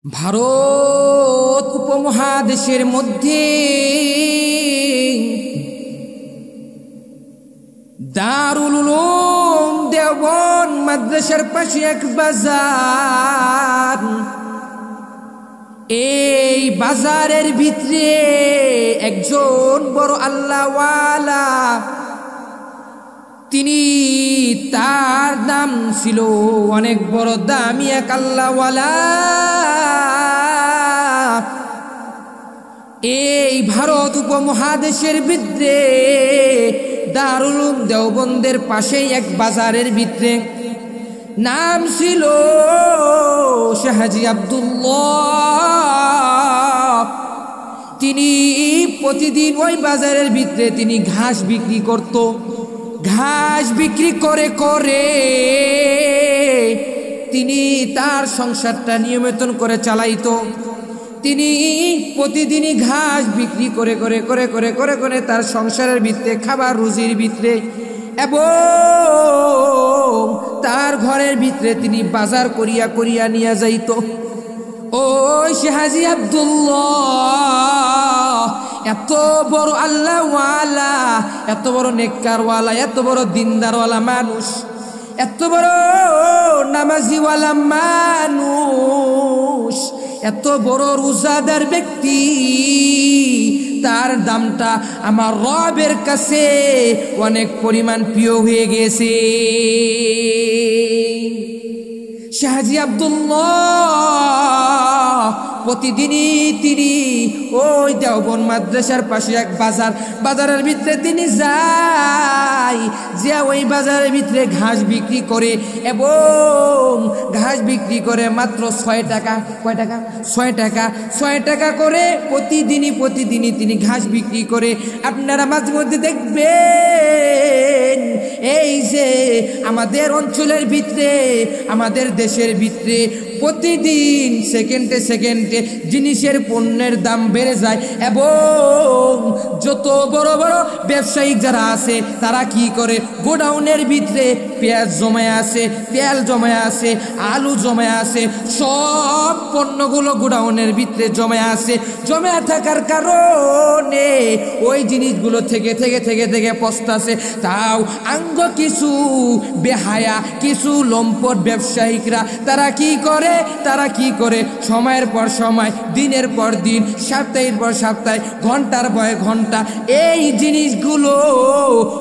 ভারত উপমহাদেশের মধ্যে দারুল উলুম দেওবন্দ মাদ্রাসার পাশে এক বাজার। এই বাজারের ভিতরে একজন বড় আল্লাহওয়ালা, তিনি তার নাম ছিল অনেক বড় দামি এক আল্লাহওয়ালা। এই ভারত উপমহাদেশের ভিতরে দারুল উলুম দেওবন্দের পাশেই এক বাজারের ভিতরে নাম ছিল শাহ হাজী আব্দুল্লাহ। তিনি প্রতিদিন ওই বাজারের ভিতরে তিনি ঘাস বিক্রি করত। ঘাস বিক্রি করে করে তিনি তার সংসারটা নিয়মিত করে চালাইতো। তিনি প্রতিদিনই ঘাস বিক্রি করে করে করে করে করে করে তার সংসারের ভিতরে খাবার রুজির ভিতরে এবং তার ঘরের ভিতরে তিনি বাজার করিয়া করিয়া নিয়ে যাইত। ওই শাহ হাজী আব্দুল্লাহ এত বড় আল্লাহওয়ালা, এত বড় নেককারওয়ালা, এত বড় দিনদারওয়ালা মানুষ, এত বড় নামাজিওয়ালা মানুষ, এত বড় রোজাদার ব্যক্তি, তার দামটা আমার রবের কাছে অনেক পরিমাণ প্রিয় হয়ে গেছে। শাহ হাজী আব্দুল্লাহ প্রতিদিনই তিনি ওই দেওবন্দ মাদ্রাসার পাশে এক বাজারের ভিতরে তিনি যায়, যে ওই বাজারের ভিতরে ঘাস বিক্রি করে এবং ঘাস বিক্রি করে মাত্র 6 টাকা। কয় টাকা? 6 টাকা। 6 টাকা করে প্রতিদিনই তিনি ঘাস বিক্রি করে। আপনারা মাঝে মধ্যে দেখবেন এই যে আমাদের অঞ্চলের ভিতরে, আমাদের দেশের ভিতরে প্রতিদিন সেকেন্ডে সেকেন্ডে জিনিসের পণ্যের দাম বেড়ে যায় এবং যত বড় বড় ব্যবসায়িক যারা আছে তারা কি করে, গোডাউনের ভিতরে পেঁয়াজ জমায় আছে, তেল জমায় আছে, আলু জমায় আছে, সব পণ্যগুলো গোডাউনের ভিতরে জমায় আছে। জমা থাকার কারণে ওই জিনিসগুলো থেকে থেকে থেকে থেকে পস্তাছে। তাও আঙ্গ কিছু বেহায়া, কিছু লম্পট ব্যবসায়িকরা তারা কি করে সময়ের পর সময়, দিনের পর দিন, সপ্তাহের পর সপ্তাহ, ঘন্টার পর ঘন্টা এই জিনিসগুলো,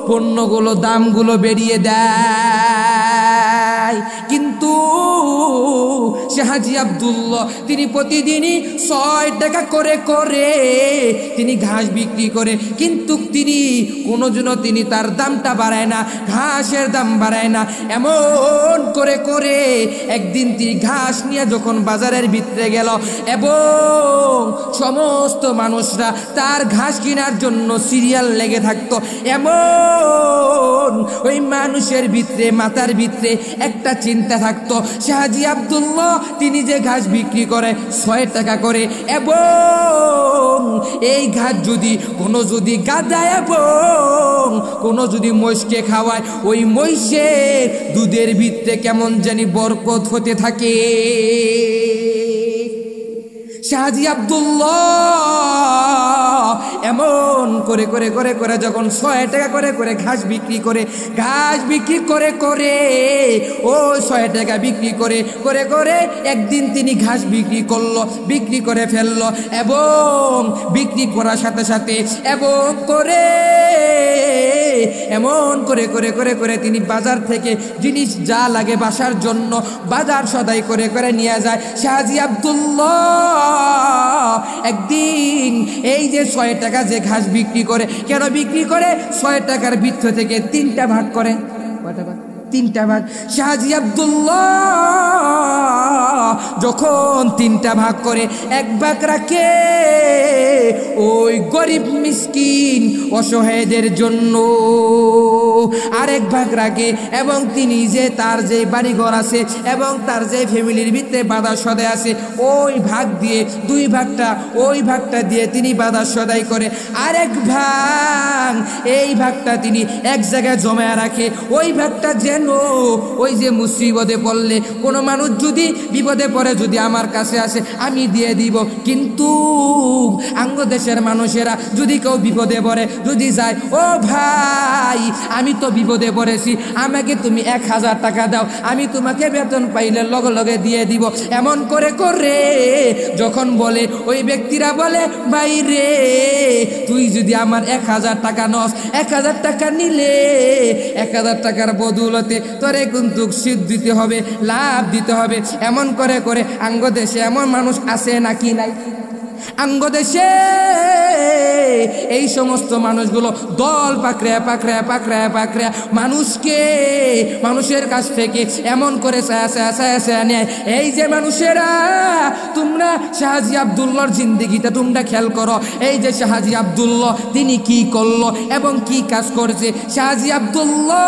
পণ্যগুলো, দামগুলো বেরিয়ে দেয়। কিন্তু শাহ হাজী আব্দুল্লাহ তিনি প্রতিদিনই 6 টাকা করে করে তিনি ঘাস বিক্রি করে, কিন্তু তিনি কোনোদিনও তিনি তার দামটা বাড়ায় না, ঘাসের দাম বাড়ায় না। এমন করে করে একদিন তিনি ঘাস নিয়ে যখন বাজারের ভিতরে গেল এবং সমস্ত মানুষরা তার ঘাস কেনার জন্য সিরিয়াল লেগে থাকতো, এমন ওই মানুষের ভিতরে, মাথার ভিতরে একটা চিন্তা থাকতো, শাহ হাজী আব্দুল্লাহ তিনি যে ঘাস বিক্রি করে 6 টাকা করে এবং এই ঘাস যদি গাদা এবং কোনো যদি মহিষকে খাওয়ায়, ওই মহিষের দুধের ভিতরে কেমন জানি বরকত হতে থাকে। শাহ হাজী আব্দুল্লাহ এমন করে করে করে করে যখন 6 টাকা করে করে ঘাস বিক্রি করে করে ও 6 টাকা বিক্রি করে করে করে একদিন তিনি ঘাস বিক্রি করে ফেললো এবং বিক্রি করার সাথে সাথে এমন করে করে করে করে তিনি বাজার থেকে জিনিস যা লাগে বাসার জন্য বাজার সদাই করে করে নিয়ে যায়। শাহ হাজী আব্দুল্লাহ একদিন এই যে 6 টাকা যে ঘাস বিক্রি করে, কেন বিক্রি করে? 6 টাকার ভিতর থেকে 3টা ভাগ করে। কয়টা ভাগ? 3টা ভাগ। শাহ হাজী আব্দুল্লাহ যখন 3টা ভাগ করে, 1 ভাগ রাখে ওই গরিব মিসকিন অসহায়দের জন্য। আরেক ভাগ রাখে এবং তিনি যে তার যে বাড়িঘর আছে এবং তার যে ফ্যামিলির ভিতরে বাধা সদাই আছে ওই ভাগ দিয়ে দুই ভাগটা ওই ভাগটা দিয়ে তিনি বাধা সদাই করে। আরেক ভাগ এই ভাগটা তিনি এক জায়গায় জমায়া রাখে, ওই ভাগটা যেন ওই যে মুসিবতে পড়লে কোনো মানুষ যদি বিপদে পড়ে যদি আমার কাছে আসে আমি দিয়ে দিব। কিন্তু আঙ্গ দেশের মানুষেরা যদি কেউ বিপদে পড়ে যদি যায়, ও ভাই আমি তো বিপদে পড়েছি, আমাকে তুমি 1000 টাকা দাও, আমি তোমাকে বেতন পাইলে লগে লগে দিয়ে দিব। এমন করে করে যখন বলে ওই ব্যক্তিরা বলে ভাই রে তুই যদি আমার 1000 টাকা নস, 1000 টাকা নিলে 1000 টাকার বদৌলতে তোরে কিন্তু শীত দিতে হবে, লাভ দিতে হবে। এমন করে করে আঙ্গ দেশে এমন মানুষ আছে নাকি নাই? আঙ্গ দেশে এই সমস্ত মানুষগুলো দল পাকড়া পাকড়া পাকড়া পাকড়া মানুষকে মানুষের কাছ থেকে এমন করে নেয়। এই যে মানুষেরা তোমরা শাহজি আব্দুল্লাহর জিন্দেগিটা তোমরা খেয়াল করো। এই যে শাহজি আব্দুল্লাহ তিনি কি করলো এবং কি কাজ করেছে। শাহজি আব্দুল্লাহ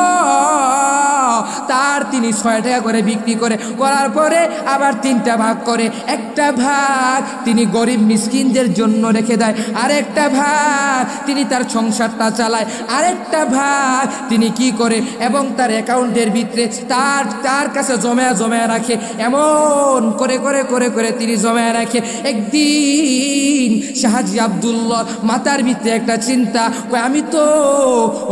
তার তিনি 6 টাকা করে বিক্রি করে করার পরে আবার 3টা ভাগ করে, একটা ভাগ তিনি গরিব মিসকিনদের জন্য রেখে দেয়, আরেকটা ভাগ তিনি তার সংসারটা চালায়, আরেকটা ভাগ তিনি কি করে এবং তার অ্যাকাউন্টের ভিতরে তার কাছে জমায়া রাখে। এমন করে করে করে করে তিনি জমায়া রাখে। একদিন শাহজি আব্দুল্লাহ মাথার ভিতরে একটা চিন্তা, আমি তো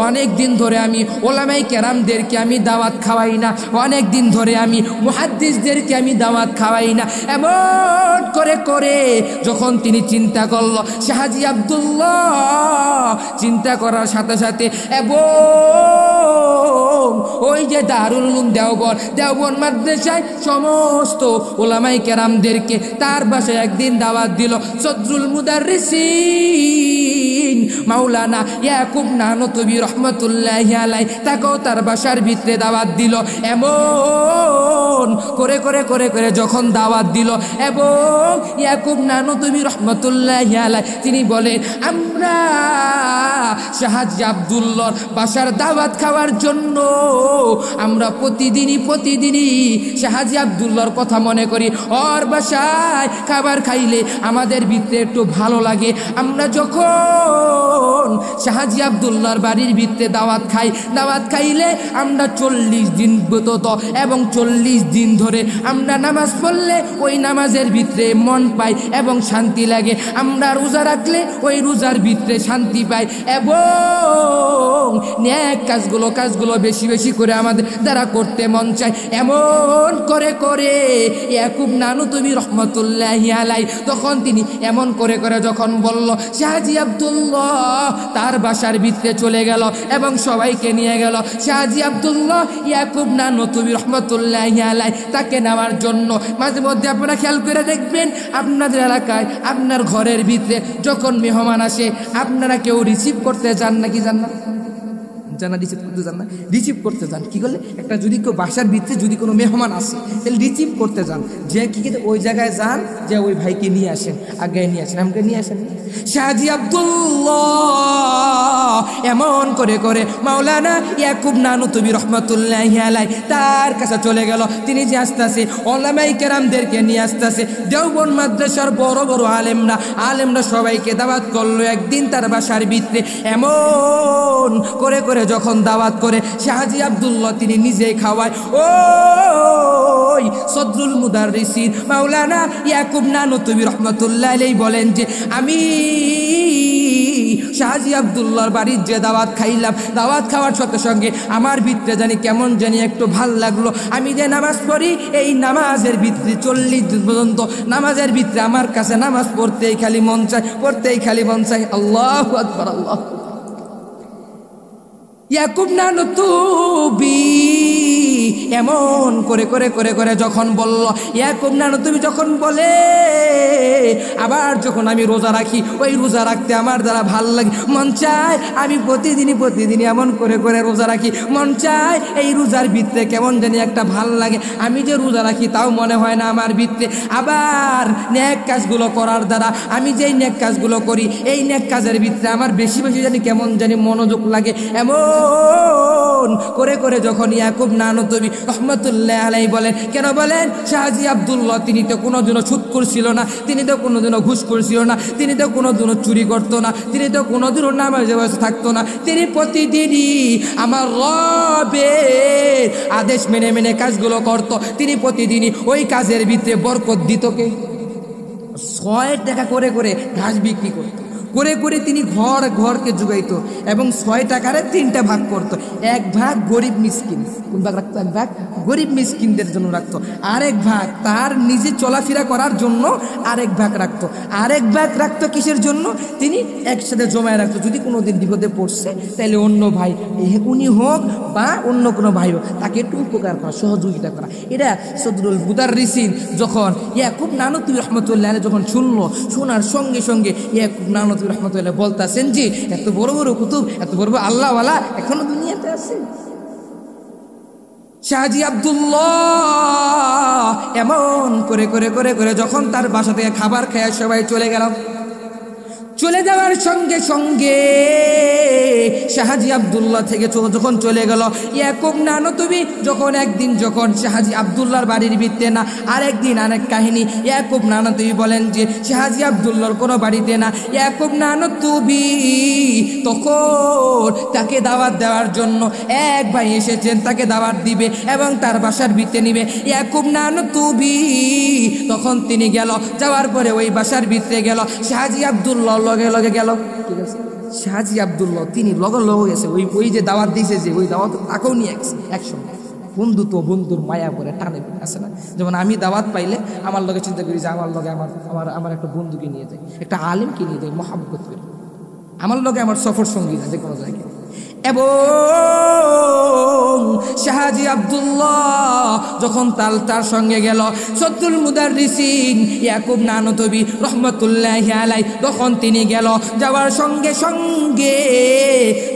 অনেক দিন ধরে আমি ওলামাই কেরামদেরকে আমি দাওয়াত খাওয়াই না, অনেক দিন ধরে আমি মুহাদ্দিসদেরকে আমি দাওয়াত খাওয়াই না। এমন করে করে যখন তিনি চিন্তা করলো, শাহজি আব্দুল্লাহ চিন্তা করার সাথে সাথে এবং ওই যে দারুল উলুম দেওবন্দ মাদ্রাসায় সমস্ত ওলামাই কেরামদেরকে তার বাসায় একদিন দাওয়াত দিল। সদরুল মুদাররিসিন মাওলানা ইয়াকুব নানতুবি রহমতুল্লাহি আলাইহি তাকেও তার বাসার ভিতরে দাওয়াত দিল। এমন করে করে করে করে যখন দাওয়াত দিল এবং ইয়াকুব নানতুবি রহমতুল্লাহি আলাইহি তিনি বলেন আমরা শাহজি আব্দুল্লাহর বাসার দাওয়াত খাওয়ার জন্য আমরা প্রতিদিনই শাহজি আব্দুল্লাহর কথা মনে করি। ওর বাসায় খাবার খাইলে আমাদের ভিতরে একটু ভালো লাগে। আমরা যখন শাহজি আব্দুল্লাহর বাড়ির ভিতরে দাওয়াত খাইলে আমরা 40 দিন বিতত এবং 40 দিন ধরে আমরা নামাজ পড়লে ওই নামাজের ভিতরে মন পাই এবং শান্তি লাগে। আমরা রোজা রাখলে ওই রোজার ভিতরে শান্তি পাই এবং নেক কাজগুলো বেশি বেশি করে আমাদের দ্বারা করতে মন চায়। এমন করে করে ইয়াকুব নানতুবি রহমতুল্লাহি আলাইহি তখন তিনি এমন করে করে যখন বলল, শাহজি আব্দুল্লাহ তার বাসার ভিতরে চলে গেল এবং সবাইকে নিয়ে গেল। শাহজি আব্দুল্লাহ ইয়াকুব নানতুবি রহমতুল্লাহি আলাইহি তাকে নেওয়ার জন্য মাঝে মধ্যে আপনারা খেয়াল করে দেখবেন আপনাদের এলাকায় আপনার ঘরের ভিতরে যখন মেহমান আসে আপনারা কেউ রিসিভ করতে যান নাকি যান না? রিসিভ করতে যান না? রিসিভ করতে যান কি করলে একটা যদি কেউ বাসার ভিতরে যদি কোনো মেহমান আসে তাহলে রিসিভ করতে যান, যে কি ওই জায়গায় যান যে ওই ভাইকে নিয়ে আসেন, আগে নিয়ে আসেন, আমাকে নিয়ে আসেন। শাহজি আব্দুল্লাহ এমন করে করে মাওলানা ইয়াকুব নানতুবি রহমতুল্লাহি আলাইহি তার কাছে চলে গেল। তিনি যে আসতেছে ওলামাই কেরামদেরকে নিয়ে আসতেছে, দেওবন্দ মাদ্রাসার বড় বড় আলেমরা সবাইকে দাওয়াত করলো একদিন তার বাসার ভিতরে। এমন করে করে যখন দাওয়াত করে শাহজি আব্দুল্লাহ তিনি নিজেই খাওয়ায়। ওই সদরুল মুদাররিসিন মাওলানা ইয়াকুব নানতুবি রহমতুল্লাহি আলাইহি বলেন যে আমি শাহজি আব্দুল্লাহর বাড়ির যে দাওয়াত খাইলাম, দাওয়াত খাওয়ার সঙ্গে সঙ্গে আমার ভিতরে জানি কেমন জানি একটু ভাল লাগলো। আমি যে নামাজ পড়ি এই নামাজের ভিতরে 40 দিন পর্যন্ত নামাজের ভিতরে আমার কাছে নামাজ পড়তেই খালি মন চায়, আল্লাহু আকবার। আল্লাহ ইয়াকুব নানতুবি এমন করে করে করে করে যখন বলল, ইয়াকুব নানতুবি যখন বলে, আবার যখন আমি রোজা রাখি, ওই রোজা রাখতে আমার দ্বারা ভাল লাগে, মন চায় আমি প্রতিদিনই এমন করে করে রোজা রাখি, মন চায় এই রোজার ভিতরে কেমন জানি একটা ভাল লাগে, আমি যে রোজা রাখি তাও মনে হয় না আমার ভিতরে, আবার নেক কাজগুলো করার দ্বারা আমি যেই নেক কাজগুলো করি এই নেক কাজের ভিতরে আমার বেশি বেশি জানি কেমন জানি মনোযোগ লাগে। এমন করে করে যখন ইয়াকুব নানতুবি রহমতুল্লাহ আলাইহি বলেন, কেন বলেন? শাহজি আব্দুল্লাহ তিনি তো কোনোদিনও সুদখোর ছিল না, তিনি তো কোনোদিনও ঘুষখোর ছিল না, তিনি তো কোনোদিনও চুরি করতো না, তিনি তো কোনোদিনও নামাজে বসে থাকতো না, তিনি প্রতিদিনই আমার রবের আদেশ মেনে মেনে কাজগুলো করতো, তিনি প্রতিদিনই ওই কাজের ভিতরে বরকত দিত। কে? 6 টাকা করে করে ঘাস বিক্রি করতো, করে করে তিনি ঘরকে জুগাইতো এবং 6 টাকারে 3টা ভাগ করতো। এক ভাগ গরিব মিসকিন, কোন ভাগ রাখতো? এক ভাগ গরিব মিসকিনদের জন্য রাখতো, আরেক ভাগ তার নিজে চলাফেরা করার জন্য আরেক ভাগ রাখতো, আরেক ভাগ রাখতো কিসের জন্য? তিনি একসাথে জমায় রাখতো, যদি কোনো দিন বিপদে পড়ছে তাহলে অন্য ভাই উনি হোক বা অন্য কোনো ভাই হোক তাকে একটু উপকার করা, সহযোগিতা করা। এটা সদরুল মুদাররিসিন যখন ইয়াকুব নানতুবি রহমতুল্লাহ যখন শোনার সঙ্গে সঙ্গে ইয়াকুব নানতুবি রহমতুল্লাহ বলতেছেন যে এত বড় বড় কুতুব, এত বড় বড় আল্লাহওয়ালা এখনো দুনিয়াতে আছে। শাহজি আব্দুল্লাহ এমন করে করে করে করে যখন তার বাসা থেকে খাবার খেয়ে সবাই চলে গেল, চলে যাওয়ার সঙ্গে সঙ্গে শাহজি আব্দুল্লাহ থেকে যখন চলে গেল, ইয়াকুব নানতুবি যখন একদিন যখন শাহজি আব্দুল্লাহর বাড়ির ভিতরে না, আরেকদিন আরেক কাহিনী, ইয়াকুব নানতুবি বলেন যে শাহজি আব্দুল্লাহর কোনো বাড়িতে না, ইয়াকুব নানতুবি তখন তাকে দাওয়াত দেওয়ার জন্য এক ভাই এসেছেন, তাকে দাওয়াত দিবে এবং তার বাসার ভিতরে নিবে। ইয়াকুব নানতুবি তখন তিনি গেল, যাওয়ার পরে ওই বাসার ভিতরে গেল, শাহজি আব্দুল্লাহ লগে লগে গেল। ঠিক আছে, শাহজি আব্দুল্লাহ তিনি লগে লগে গেছে, ওই যে দাওয়াত দিয়েছে যে ওই দাওয়াত তাকেও নিয়ে একসঙ্গে বন্ধুত্ব, বন্ধুর মায়া করে টানে আছে না। যেমন আমি দাওয়াত পাইলে আমার লগে চিন্তা করি যে আমার লগে আমার একটা বন্ধুকে নিয়ে যাই, একটা আলিমকে নিয়ে যাই, মহাব্বত করি, আমার লগে আমার সফর সঙ্গী না যে কোনো জায়গায়। এবং শাহজি আব্দুল্লাহ যখন তার সঙ্গে গেল, সদরুল মুদাররিসিন ইয়াকুব নানতুবি রহমতুল্লাহি আলাইহি তখন তিনি গেল, যাওয়ার সঙ্গে সঙ্গে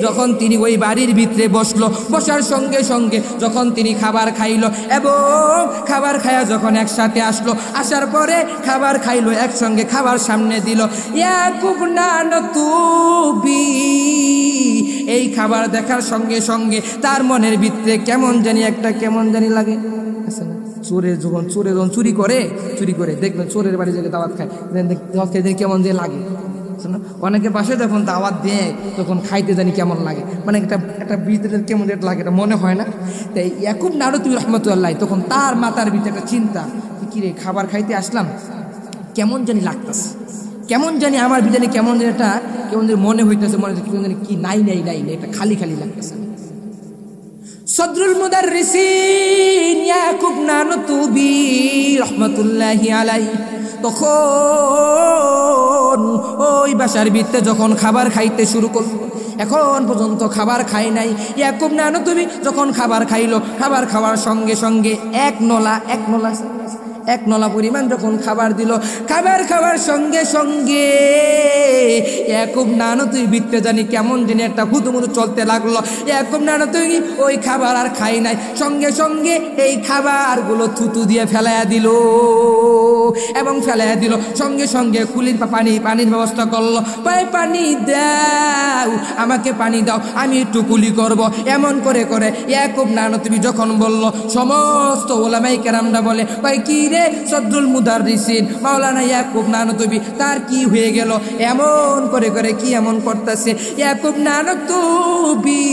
যখন তিনি ওই বাড়ির ভিতরে বসলো, বসার সঙ্গে সঙ্গে যখন তিনি খাবার খাইলো এবং খাবার খায়া যখন একসাথে আসলো, আসার পরে খাবার খাইলো একসঙ্গে, খাবার সামনে দিল, ইয়াকুব নানতুবি এই খাবার দেখার সঙ্গে সঙ্গে তার মনের ভিতরে কেমন জানি লাগে। চোরে যখন চুরি করে দেখবেন চোরের বাড়ি থেকে দাওয়াত খায়, কেমন যে লাগে। অনেকে পাশে যখন দাওয়াত দেয় তখন খাইতে জানি কেমন লাগে, মানে একটা ভিতরে কেমন লাগে, এটা মনে হয় না। তাই ইয়াকুব নানতুবি রহমতুল্লাহ তখন তার মাথার ভিতরে একটা চিন্তা, কিরে খাবার খাইতে আসলাম কেমন জানি লাগতেছে, কেমন জানি আমার ভিতরে কেমন জানি একটা কেমন জানি মনে হইতেছে, মনে হচ্ছে কেমন জানি কি নাই এটা খালি লাগতেছে। সদরুল মুদাররিসিন ইয়াকুব নানতুবি রহমতুল্লাহি আলাইহি তখন ওই বাসার ভিতরে যখন খাবার খাইতে শুরু করলো, এখন পর্যন্ত খাবার খায় নাই। ইয়াকুব নানতুবি যখন খাবার খাইলো, খাবার খাওয়ার সঙ্গে সঙ্গে এক নলা পরিমাণ যখন খাবার দিল, খাবার খাওয়ার সঙ্গে সঙ্গে ইয়াকুব নানতুবি ভিতরে জানি কেমন জানি একটা হুদুমুদু চলতে লাগলো। ইয়াকুব নানতুবি ওই খাবার আর খাই নাই, সঙ্গে সঙ্গে এই খাবারগুলো থুতু দিয়ে ফেলাইয়া দিল এবং সঙ্গে সঙ্গে কুলির পানির ব্যবস্থা করলো, পানি দাও, আমাকে পানি দাও, আমি একটু কুলি করব। এমন করে করে ইয়াকুব নানতুবি যখন বলল, সমস্ত ওলামায়ে কেরামরা বলে, ভাই কি রে সদরুল মুদাররিসিন মাওলানা ইয়াকুব নানতুবি তার কি হয়ে গেল, এমন করে করে কি এমন করতেছে। ইয়াকুব নানতুবি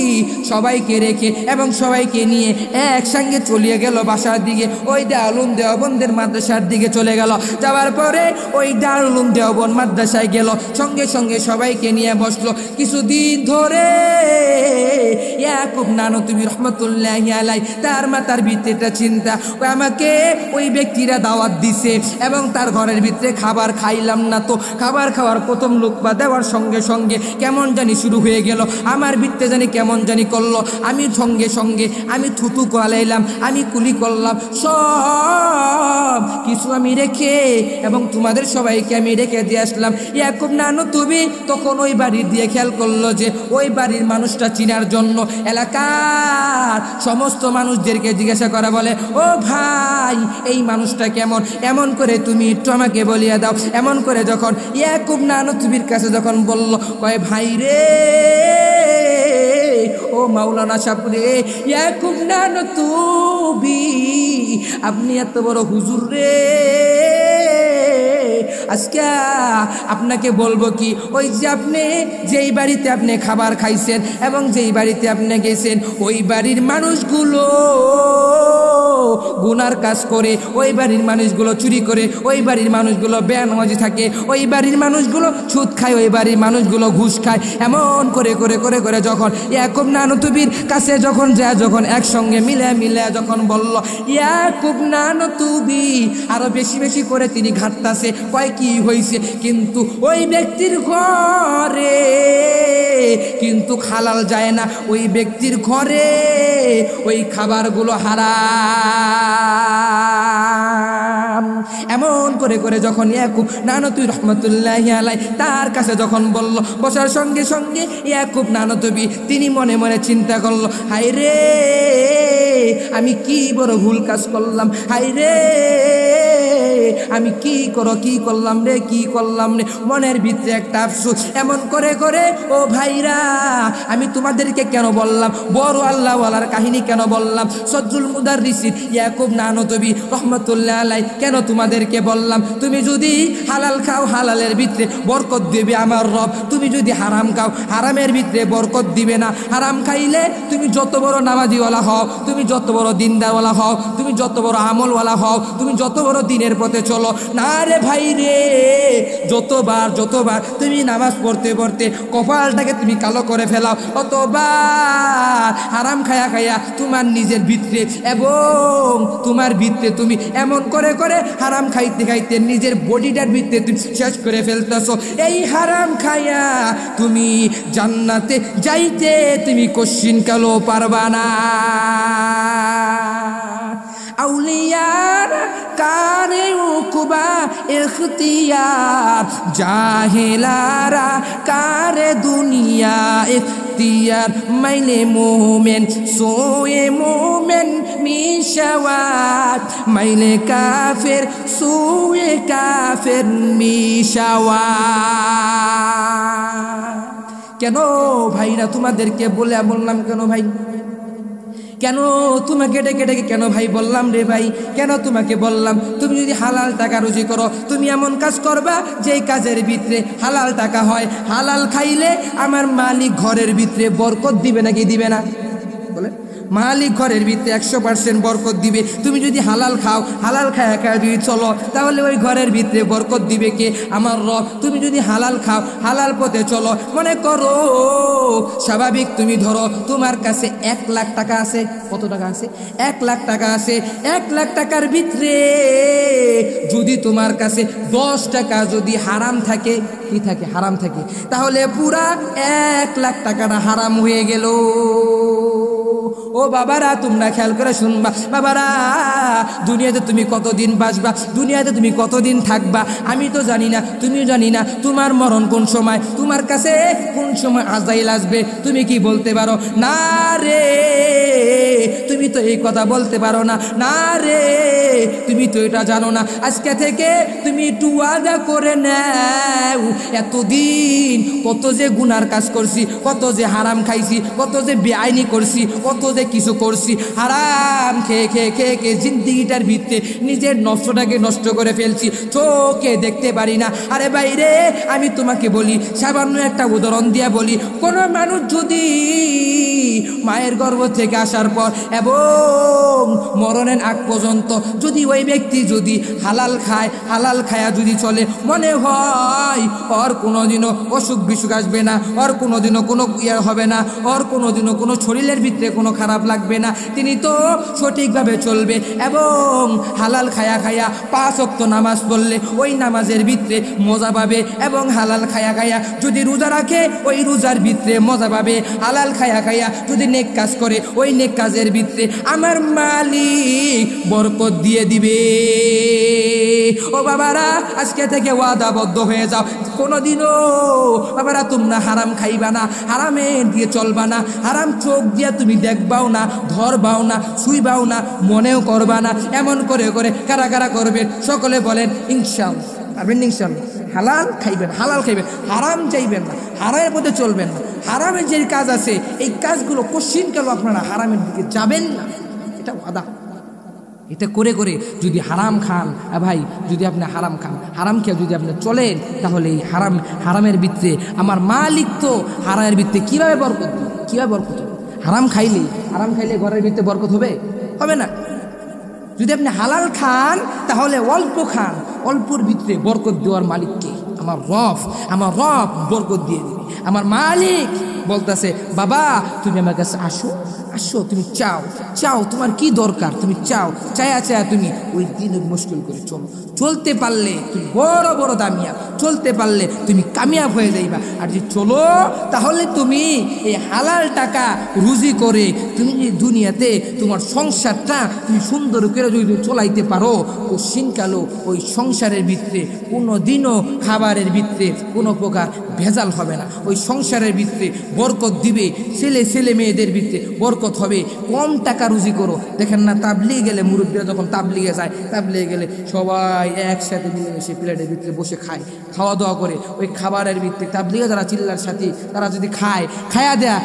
সবাইকে রেখে এবং সবাইকে নিয়ে একসঙ্গে চলিয়ে গেল বাসার দিকে, ওই দেওবন্দের মাদ্রাসার দিকে চলে গেল। গেল। যাওয়ার পরে ওই দারুল উলুম দেওবন্দ মাদ্রাসায় গেল, সঙ্গে সঙ্গে সবাইকে নিয়ে বসলো। কিছুদিন ধরে ইয়াকুব নানতুবি রহমতুল্লাহি আলাই তার মাথার ভিতরে চিন্তা, আমাকে ওই ব্যক্তিরা দাওয়াত দিছে এবং তার ঘরের ভিতরে খাবার খাইলাম না, তো খাবার খাওয়ার প্রথম লুকমা দেওয়ার সঙ্গে সঙ্গে কেমন জানি শুরু হয়ে গেল, আমার ভিতরে জানি কেমন জানি করলো। আমি সঙ্গে সঙ্গে আমি থুতু করাইলাম, আমি কুলি করলাম, সব কিছু আমি রেখে এবং তোমাদের সবাইকে আমি রেখে দিয়ে আসলাম। ইয়াকুব নানতুবি তখন ওই বাড়ির দিয়ে খেয়াল করলো যে ওই বাড়ির মানুষটা চিনার জন্য এলাকার সমস্ত মানুষদেরকে জিজ্ঞাসা করা, বলে ও ভাই এই মানুষটা কেমন, এমন করে তুমি একটু আমাকে বলিয়া দাও। এমন করে যখন ইয়াকুব নানতুবির কাছে যখন বলল, কয় ভাই রে, ও মাওলানা সাহেব রে, ইয়াকুব নানতুবি আপনি এত বড় হুজুর রে, আজকে আপনাকে বলবো কি, ওই যে আপনি যেই বাড়িতে আপনি খাবার খাইছেন এবং যেই বাড়িতে আপনি গেছেন, ওই বাড়ির মানুষগুলো গুনার কাজ করে, ওই বাড়ির মানুষগুলো চুরি করে, ওই বাড়ির মানুষগুলো বেনামাজি থাকে, ওই বাড়ির মানুষগুলো সুদ খায়, ওই বাড়ির মানুষগুলো ঘুষ খায়। এমন করে করে করে করে যখন ইয়াকুব নানতুবির কাছে যখন যায়, যখন একসঙ্গে মিলে মিলে যখন বলল, ইয়াকুব নানতুবি আরো বেশি বেশি করে তিনি ঘাটতাছে, কয় কি হয়েছে, কিন্তু ওই ব্যক্তির ঘরে কিন্তু হালাল যায় না, ওই ব্যক্তির ঘরে ওই খাবারগুলো হারাম। এমন করে করে যখন ইয়াকুব নানতুবি রহমতুল্লাহি আলাই তার কাছে যখন বলল, বসার সঙ্গে সঙ্গে ইয়াকুব নানতুবি তিনি মনে মনে চিন্তা করলো, হায় রে আমি কি বড় ভুল কাজ করলাম, হায় রে আমি কি করলাম রে, কি করলাম রে, মনের ভিতরে একটা আফসোস। এমন করে করে ও ভাইরা, আমি তোমাদেরকে কেন বললাম, বড় আল্লাহ ওয়ালার কাহিনী কেন বললাম, সজ্জুল মুদাররিসিন ইয়াকুব নানতুবি রহমতুল্লাহ আলাই কেন তোমাদেরকে বললাম, তুমি যদি হালাল খাও হালালের ভিতরে বরকত দিবে আমার রব, তুমি যদি হারাম খাও হারামের ভিতরে বরকত দিবে না। হারাম খাইলে তুমি যত বড় নামাজিওয়ালা হও, তুমি যত বড় দিনদারওয়ালা হও, তুমি যত বড় আমলওয়ালা হও, তুমি যত বড় দিনের পথে চলো না রে ভাই রে, যতবার তুমি নামাজ পড়তে পড়তে কপালটাকে তুমি কালো করে ফেলাও, অতবার হারাম খায়া খায়া তোমার নিজের ভিতরে এবং তোমার ভিতরে তুমি এমন করে করে হারাম খাইতে খাইতে নিজের বডিটার ভিতরে তুমি শেষ করে ফেলতেছো। এই হারাম খায়া তুমি জান্নাতে যাইতে তুমি কোশ্চিন কালো পারবা না। আউলিয়ার কারে উকুবা ইখতিয়ার, জাহেলারা কারে দুনিয়া ইখতিয়ার, মাইলে মোমেন সোয়ে মোমেন মিশাওয়াত, মাইলে কাফের সোয়ে কাফের মিশাওয়াত। কেন ভাইরা তোমাদেরকে বললাম কেন ভাই, কেন তোমাকে ডেকে ডেকে কেন ভাই বললাম রে ভাই, কেন তোমাকে বললাম, তুমি যদি হালাল টাকা রুজি করো, তুমি এমন কাজ করবা যেই কাজের ভিতরে হালাল টাকা হয়, হালাল খাইলে আমার মালিক ঘরের ভিতরে বরকত দিবে নাকি দিবে না, বলে মালিক ঘরের ভিতরে 100% বরকত দিবে। তুমি যদি হালাল খাও, হালাল খায়া খায়া যদি চলো, তাহলে ওই ঘরের ভিতরে বরকত দিবে কে, আমার রব। তুমি যদি হালাল খাও, হালাল পথে চলো, মনে করো স্বাভাবিক তুমি ধরো তোমার কাছে 1 লাখ টাকা আছে, কত টাকা আছে, 1 লাখ টাকা আছে, 1 লাখ টাকার ভিতরে যদি তোমার কাছে 10 টাকা যদি হারাম থাকে, কি থাকে, হারাম থাকে, তাহলে পুরা 1 লাখ টাকাটা হারাম হয়ে গেল। ও বাবারা তোমরা খেয়াল করে শুনবা, বাবারা দুনিয়াতে তুমি কতদিন বাঁচবা, দুনিয়াতে তুমি কতদিন থাকবা আমি তো জানি না, তুমিও জানি না তোমার মরণ কোন সময়, তোমার কাছে কোন সময় আজাইল আসবে তুমি কি বলতে পারো না রে, তুমি তো এই কথা বলতে পারো না, না রে তুমি তো এটা জানো না। আজকে থেকে তুমি একটু ওয়াদা করে নাও, এতদিন কত যে গুনার কাজ করছি, কত যে হারাম খাইছি, কত যে বেআইনি করছি, কত যে কিছু করছি, হারাম খেয়ে খেয়ে খেয়ে খেয়ে জিন্দিগিটার ভিতরে নিজের নষ্টটাকে নষ্ট করে ফেলছি, চোখে দেখতে পারি না। আরে বাইরে আমি তোমাকে বলি, সামান্য একটা উদাহরণ দিয়া বলি, কোনো মানুষ যদি মায়ের গর্ভ থেকে আসার পর এবং মরণের আগ পর্যন্ত যদি ওই ব্যক্তি যদি হালাল খায়, হালাল খায়া যদি চলে, মনে হয় ওর কোনোদিনও অসুখ বিসুখ আসবে না, ওর কোনোদিনও কোনো ইয়ে হবে না, ওর কোনোদিনও কোনো শরীরের ভিতরে কোনো খারাপ লাগবে না, তিনি তো সঠিকভাবে চলবে এবং হালাল খায়া খায়া 5 ওয়াক্ত নামাজ পড়লে ওই নামাজের ভিতরে মজা পাবে এবং হালাল খায়া খায়া যদি রোজা রাখে ওই রোজার ভিতরে মজা পাবে, হালাল খায়া খায়া যদি নেক কাজ করে ওই নেক কাজের ভিতরে আমার মালিক বরকত দিয়ে দিবে। ও বাবারা, আজকে থেকে ওয়াদাবদ্ধ হয়ে যাও, কোনোদিনও বাবারা তোমরা হারাম খাইবা না, হারামের দিয়ে চলবা না, হারাম চোখ দিয়ে তুমি দেখবাও না, ধরবাও না, ছুঁইবাও না, মনেও করবা না। এমন করে করে কারা কারা করবেন সকলে বলেন ইনশাআল্লাহ। পারবেন ইনশাআল্লাহ? হালাল খাইবেন, হালাল খাইবেন, হারাম চাইবেন না, হারামের পথে চলবেন না। হারামের যে কাজ আছে এই কাজগুলো কোশ্চিনকাল আপনারা হারামের দিকে যাবেন না, এটা ওয়াদা। এটা করে করে যদি হারাম খান, ভাই যদি আপনি হারাম খান, হারাম খেয়ে যদি আপনি চলেন, তাহলে এই হারামের ভিতরে আমার মালিক তো হারামের ভিতরে কীভাবে বরকত হবে, কীভাবে বরকত হবে? হারাম খাইলে ঘরের ভিতরে বরকত হবে? হবে না। যদি আপনি হালাল খান তাহলে অল্প খান, অল্পর ভিতরে বরকত দেওয়ার মালিককে আমার রব বরকত দিয়ে দিবে। আমার মালিক বলতেছে, বাবা তুমি আমার কাছে আসো, তুমি চাও, তোমার কি দরকার তুমি চায়া তুমি ওই দিন মুশকিল করে চলতে পারলে তুমি বড় বড় দামিয়াব, চলতে পারলে তুমি কামিয়াব হয়ে যাইবা। আর যে চলো তাহলে তুমি এই হালাল টাকা রুজি করে তুমি এই দুনিয়াতে তোমার সংসারটা তুমি সুন্দর করে যদি চলাইতে পারো, কোশ্চিনকালও ওই সংসারের ভিতরে কোনো দিনও খাবারের ভিতরে কোনো প্রকার ভেজাল হবে না, ওই সংসারের ভিতরে বরকত দিবে, ছেলে মেয়েদের ভিতরে বরকত হবে। কম টাকা রুজি করো, দেখেন না তাবলিগে গেলে মুরব্বীরা যখন তাবলিগে যায়, তাবলিগে গেলে সবাই একসাথে মিলেমিশে প্লেটের ভিতরে বসে খাওয়া দাওয়া করে, ওই খাবারের ভিতরে তাবলিগে যারা চিল্লার সাথী তারা যদি খায়া দেয়া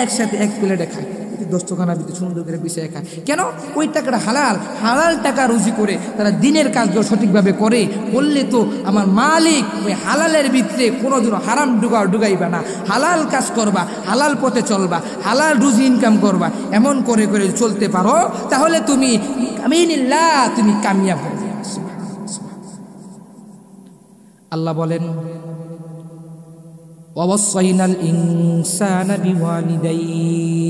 একসাথে এক প্লেটে খায়, দস্তখানা ভিতরে সুন্দর করে বিছিয়ে খায়। কেন? ওই টাকাটা হালাল টাকা রুজি করে তারা দিনের কাজগুলো সঠিকভাবে করে বললে তো আমার মালিক ওই হালালের ভিতরে কোনোদিনও হারাম ডুগাইবা না, হালাল কাজ করবা, হালাল পথে চলবা, হালাল রুজি ইনকাম করবা। এমন করে করে চলতে পারো তাহলে তুমি তুমি কামিয়াব হবে। আল্লাহ বলেন, ওয়াসাইনাল ইনসানা বিওয়ালিদাইহি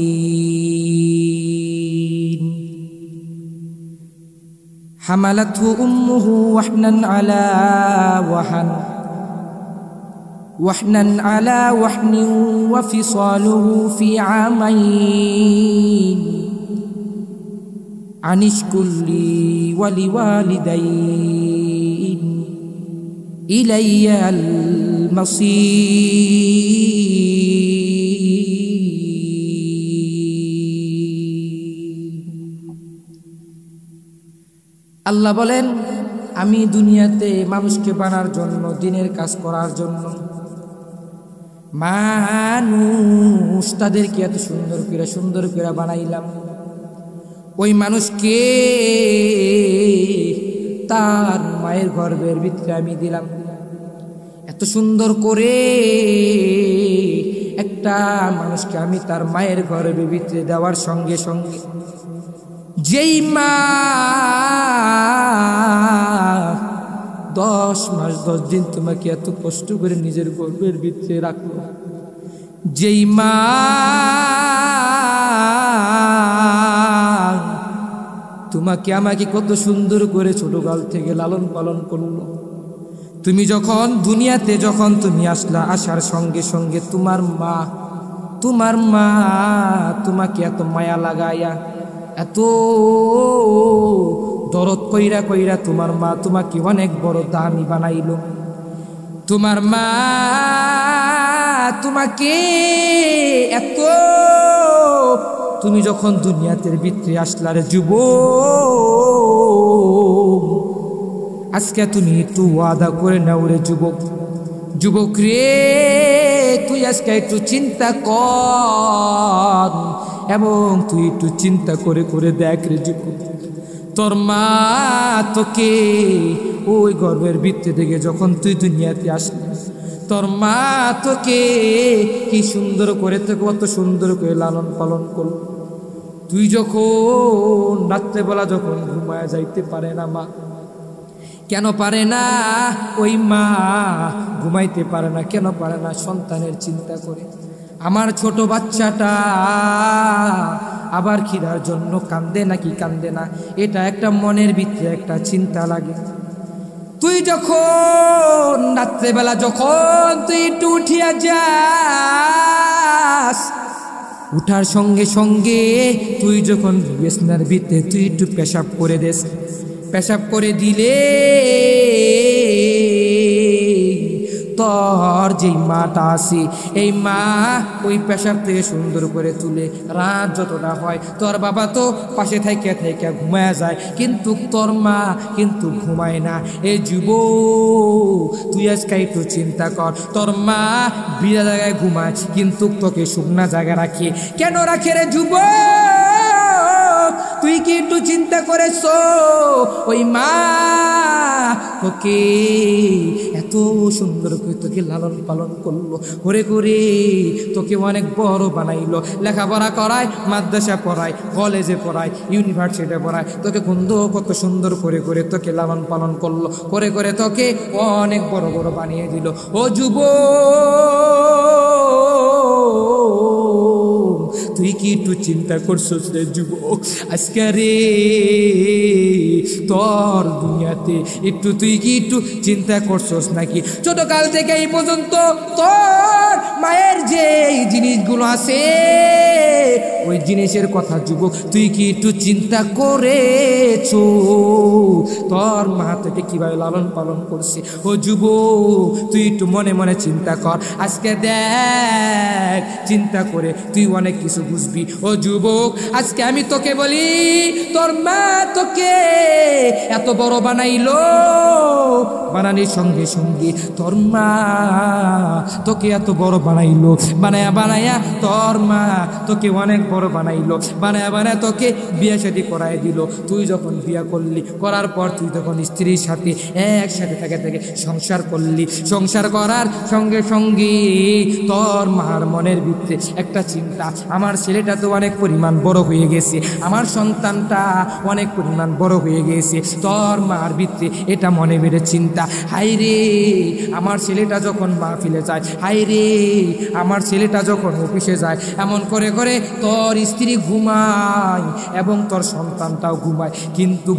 হামালাতহু উম্মুহু ওয়াহনান আলা ওয়াহনিন ওয়া ফিসালুহু ফি আমাইন আনিশকুর লি ওয়া লিওয়ালিদাইন ইলাইয়াল আল্লাহ বলেন, আমি দুনিয়াতে মানুষকে বানার জন্য, দিনের কাজ করার জন্য মানুষ তাদেরকে এত সুন্দর করে বানাইলাম। ওই মানুষকে তার মায়ের গর্ভের ভিতরে আমি দিলাম। এত সুন্দর করে একটা মানুষকে আমি তার মায়ের গর্ভের ভিতরে দেওয়ার সঙ্গে সঙ্গে যেই মা 10 মাস 10 দিন তোমাকে এত কষ্ট করে নিজের গর্ভের ভিতরে রাখলো, যেই মা তোমাকে আমাকে কত সুন্দর করে ছোটকাল থেকে লালন পালন করলো, তুমি যখন দুনিয়াতে তুমি আসার সঙ্গে সঙ্গে তোমার মা তোমাকে এত মায়া লাগাইয়া, এত দরদ কইরা তোমার মা তোমাকে অনেক বড় দামি বানাইল। তোমার মা তোমাকে এত, তুমি যখন দুনিয়াতে ভিতরে আসলারে যুবক, আজকে তুমি একটু ওয়াদা করে নাও রে যুবক রে, তুই আজকে একটু চিন্তা কর এবং তুই একটু চিন্তা করে করে দেখ রে যুবক, তোর মা তোকে ওই গর্ভের ভিতরে থেকে যখন তুই দুনিয়াতে আসলি, তোর মা তোকে কি সুন্দর করে, তোকে কত সুন্দর করে লালন পালন করল। তুই যখন রাত্রেবেলা যখন ঘুমায় যাইতে পারে না মা, কেন পারে না? ওই মা ঘুমাইতে পারে না, কেন পারে না? সন্তানের চিন্তা করে। আমার ছোট বাচ্চাটা আবার খিদার জন্য কান্দে নাকি কান্দে না, এটা একটা মনের ভিতরে একটা চিন্তা লাগে। তুই যখন রাত্রেবেলা যখন তুই একটু উঠিয়া যাস, উঠার সঙ্গে সঙ্গে তুই যখন বিছানার ভিতরে তুই একটু পেশাব করে দেস, পেশাব করে দিলে তোর যেই মাটা আছে এই মা ওই পেশাব থেকে সুন্দর করে তুলে। রাত যতটা হয় তোর বাবা তো পাশে থেকে থেকে ঘুমায় যায়, কিন্তু তোর মা কিন্তু ঘুমায় না। এই যুবক তুই আজকে একটু চিন্তা কর, তোর মা বিড়া জায়গায় ঘুমায় কিন্তু তোকে শুকনা জায়গায় রাখে। কেন রাখে রে যুবক? তুই কি একটু চিন্তা করেছ? ওই মা তোকে এত সুন্দর করে তোকে লালন পালন করলো, করে করে তোকে অনেক বড় বানাইলো, লেখাপড়া করায়, মাদ্রাসা পড়ায়, কলেজে পড়ায়, ইউনিভার্সিটিতে পড়ায়, তোকে কত সুন্দর করে করে তোকে লালন পালন করলো, করে করে তোকে অনেক বড় বড় বানিয়ে দিল। ও যুবক তুই কি একটু চিন্তা করছিস রে যুবক? আজকে রে তোর দুনিয়াতে একটু তুই কি একটু চিন্তা করছিস নাকি? ছোটকাল থেকে এই পর্যন্ত তোর মায়ের যে জিনিসগুলো আছে ওই জিনিসের কথা যুবক তুই কি একটু চিন্তা করেছো? তোর মা তোকে কিভাবে লালন পালন করছে? ও যুবক তুই একটু মনে মনে চিন্তা কর, আজকে দেখ চিন্তা করে তুই অনেক কিছু বুঝবি। ও যুবক আজকে আমি তোকে বলি, তোর মা তোকে এত বড় বানাইলো, বানানোর সঙ্গে সঙ্গে তোর মা তোকে এত বড় বানাইলো, বানায়া বানায়া তোর মা তোকে অনেক বড় বানাইলো, বানায়া বানায়া তোকে বিয়ে শাদী করাই দিল। তুই যখন বিয়ে করলি, করার পর তুই যখন স্ত্রীর সাথে একসাথে থেকে থেকে সংসার করলি, সংসার করার সঙ্গে সঙ্গে তোর মার মনের ভিতরে একটা চিন্তা, আমার ছেলেটা তো অনেক পরিমাণ বড় হয়ে গেছে, আমার সন্তানটা অনেক পরিমাণ বড় হয়ে গেছে। তোর মার ভিতরে এটা মনে বেড়ে চিন্তা, হাই রে আমার ছেলেটা যখন মাহফিলে যায়, হাই রে আমার ছেলেটা যখন অফিসে যায়, এমন করে করে তোর স্ত্রী ঘুমায় এবং তোর সন্তানটাও ঘুমায়, কিন্তু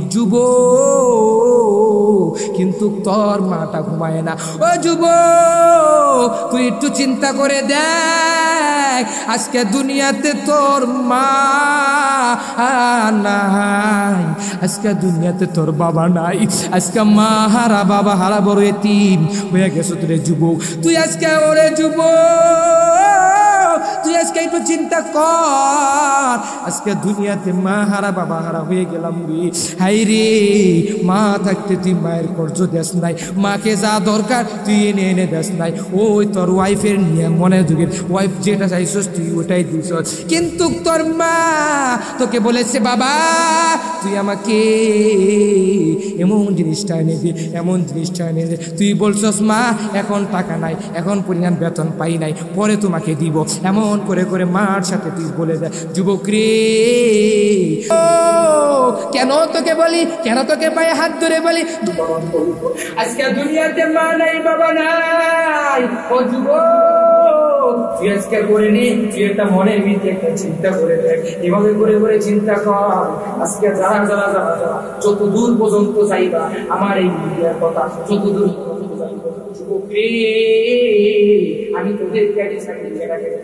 কিন্তু তোর মাটা ঘুমায় না। ও যুবক তুই একটু চিন্তা করে দেখ, আজকে দুনিয়াতে তোর মা নাই, আজকে দুনিয়াতে তোর বাবা নাই, আজকে মা হারা বাবা হারা বড় এতিম হয়ে গেছো তোরে যুবক। তুই আজকে ওরে যুবক তুই আজকে একটু চিন্তা কর, আজকে দুনিয়াতে মা হারা বাবা হারা হয়ে গেলাম রে। হাই রে মা থাকতে তুই মায়ের কর্জ দেশ নাই, মাকে যা দরকার তুই এনে এনে দেশ নাই, ওই তোর ওয়াইফের নিয়ে মনে যুগের ওয়াইফ যেটা চাইছস তুই ওটাই দিস, কিন্তু তোর মা তোকে বলেছে বাবা তুই আমাকে এমন জিনিসটা এনে দে, এমন জিনিসটা এনে দে। তুই বলছস মা এখন টাকা নাই, এখন পরিমাণ বেতন পাই নাই, পরে তোমাকে দিব, এমন করে করে মার সাথে তুই বলে দে। যুবক রে ও কেন তোকে বলি, কেন তোকে পায়ে হাত ধরে বলি, আজকে দুনিয়াতে মা নাই বাবা নাই। ও যুবক তুই আজকে করে নি, তুই একটা মনের ভিতরে একটা চিন্তা করে দেখ, এভাবে করে করে চিন্তা কর, আজকে যারা যারা যারা যারা যত দূর পর্যন্ত যাইবা আমার এই মিডিয়ার কথা, যত দূর পর্যন্ত যাইবা যুবক রে আমি তোদেরকে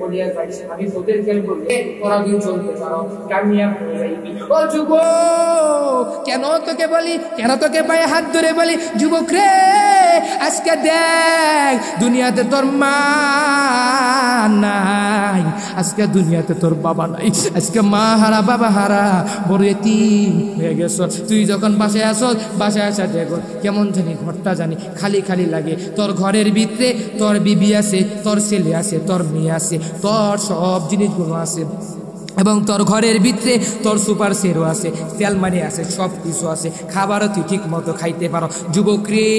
বলিয়া যাই, আমি তোদেরকে বলি তোরা দিন চলতে পারো কামিয়াব হয়ে যাইবি। ও যুবক কেন তোকে বলি, কেন তোকে পায়ে হাত ধরে বলি, যুবক রে আজকে দেখ দুনিয়াতে তোর মা নাই, আজকে দুনিয়াতে তোর বাবা নাই, আজকে মা হারা বাবা হারা বড় এতিম হয়ে গেছ। তুই যখন বাসায় আসস, বাসায় আসা দেখো কেমন জানি ঘরটা জানি খালি খালি লাগে, তোর ঘরের ভিতরে তোর বিবি আছে, তোর ছেলে আছে, তোর মেয়ে আছে, তোর সব জিনিসগুলো আছে, এবং তোর ঘরের ভিতরে তোর সুপার সেরও আছে, তেলমানি আছে, সব কিছু আছে, খাবারও তুই ঠিক মতো খাইতে পারো। যুবক রে,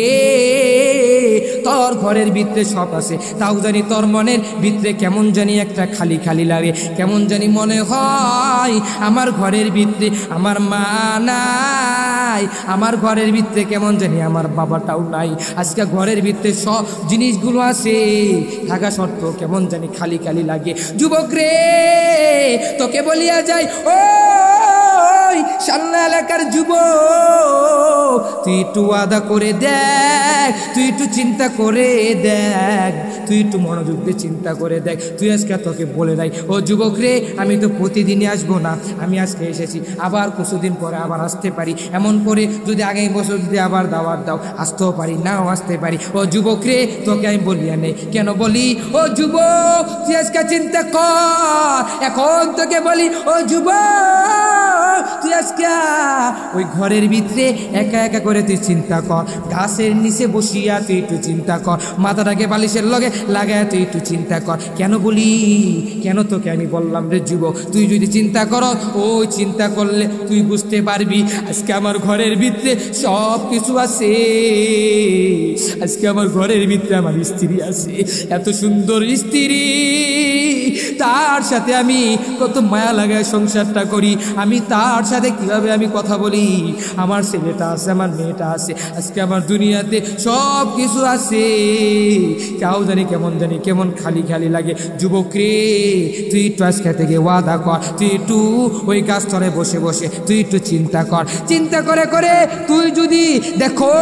তোর ঘরের ভিতরে সব আছে, তাও জানি তোর মনের ভিতরে কেমন জানি একটা খালি খালি লাগে, কেমন জানি মনে হয় আমার ঘরের ভিতরে আমার মা নাই, আমার ঘরের ভিতরে কেমন জানি আমার বাবাটাও নাই। আজকে ঘরের ভিতরে সব জিনিসগুলো আছে, থাকা সত্ত্বেও কেমন জানি খালি খালি লাগে। যুবক রে, তোকে বলিয়া যাই, ও সামনে এলাকার যুবক, তুই একটু ওয়াদা করে দেখ, তুই একটু চিন্তা করে দেখ, তুই একটু মনোযোগ দিয়ে চিন্তা করে দেখ। তুই আজকে তোকে বলে দেয়, ও যুবক রে, আমি তো প্রতিদিনই আসবো না, আমি আজকে এসেছি, আবার কিছুদিন পরে আবার আসতে পারি, এমন করে যদি আগামী বছর যদি আবার দাওয়াত দাও আসতেও পারি, নাও আসতে পারি। ও যুবক রে, তোকে আমি বলিয়া নেই, কেন বলি, ও যুবক তুই আজকে চিন্তা কর, এখন তোকে বলি, ও যুবক তুই আজকে ওই ঘরের ভিতরে একা একা করে তুই চিন্তা কর, গাছের নিচে বসিয়া তুই একটু চিন্তা কর, মাথাটাকে বালিশের লগে লাগায় তুই একটু চিন্তা কর। কেন বলি, কেন তোকে আমি বললাম রে যুবক, তুই যদি চিন্তা কর, ওই চিন্তা করলে তুই বুঝতে পারবি আজকে আমার ঘরের ভিতরে সব কিছু আছে, আজকে আমার ঘরের ভিতরে আমার স্ত্রী আছে, এত সুন্দর স্ত্রী, তার সাথে আমি কত মায়া লাগায় সংসারটা করি, আমি তার সাথে কিভাবে আমি কথা বলি, আমার ছেলেটা আছে, আমার মেয়েটা আছে, আজকে আমার দুনিয়াতে সব কিছু আছে, তাও জানি কেমন জানি কেমন খালি খালি লাগে। যুবক রে, তুই একটু আজকে থেকে ওয়াদা কর, তুই একটু ওই গাছতলায় বসে বসে তুই একটু চিন্তা কর, চিন্তা করে করে তুই যদি দেখো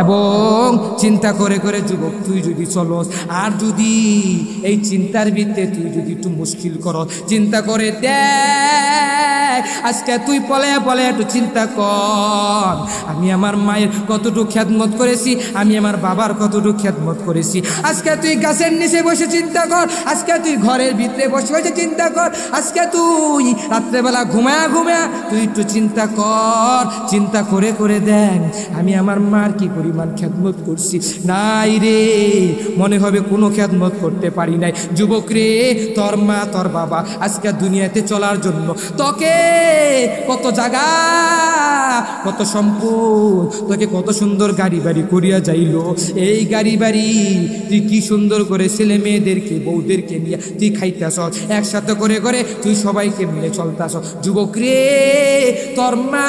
এবং চিন্তা করে করে যুবক তুই যদি চলস, আর যদি এই চিন্তার ভিতরে তুই যদি একটু মুশকিল করো, চিন্তা করে দেখ, আজকে তুই পলে পলে একটু চিন্তা কর, আমি আমার মায়ের কতটুকু খেদমত করেছি, আমি আমার বাবার কতটুকু খেদমত করেছি। আজকে তুই গাছের নিচে বসে চিন্তা কর, আজকে তুই ঘরের ভিতরে বসে বসে চিন্তা কর, আজকে তুই রাত্রেবেলা ঘুমায়া ঘুমায়া তুই একটু চিন্তা কর, চিন্তা করে করে দেখ আমি আমার মার কি পরিমাণ খেদমত করছি। নাই রে, মনে হবে কোনো খেদমত করতে পারি নাই। যুবক রে, তোর মা তোর বাবা আজকে দুনিয়াতে চলার জন্য তোকে কত জায়গা, কত সম্পদ, তোকে কত সুন্দর গাড়ি বাড়ি করিয়া যাইল, এই গাড়ি বাড়ি তুই কি সুন্দর করে ছেলে মেয়েদেরকে বউদেরকে নিয়ে তুই খাইতেছ, একসাথে করে করে তুই সবাইকে মিলে চলতেছ। যুবক রে, তোর মা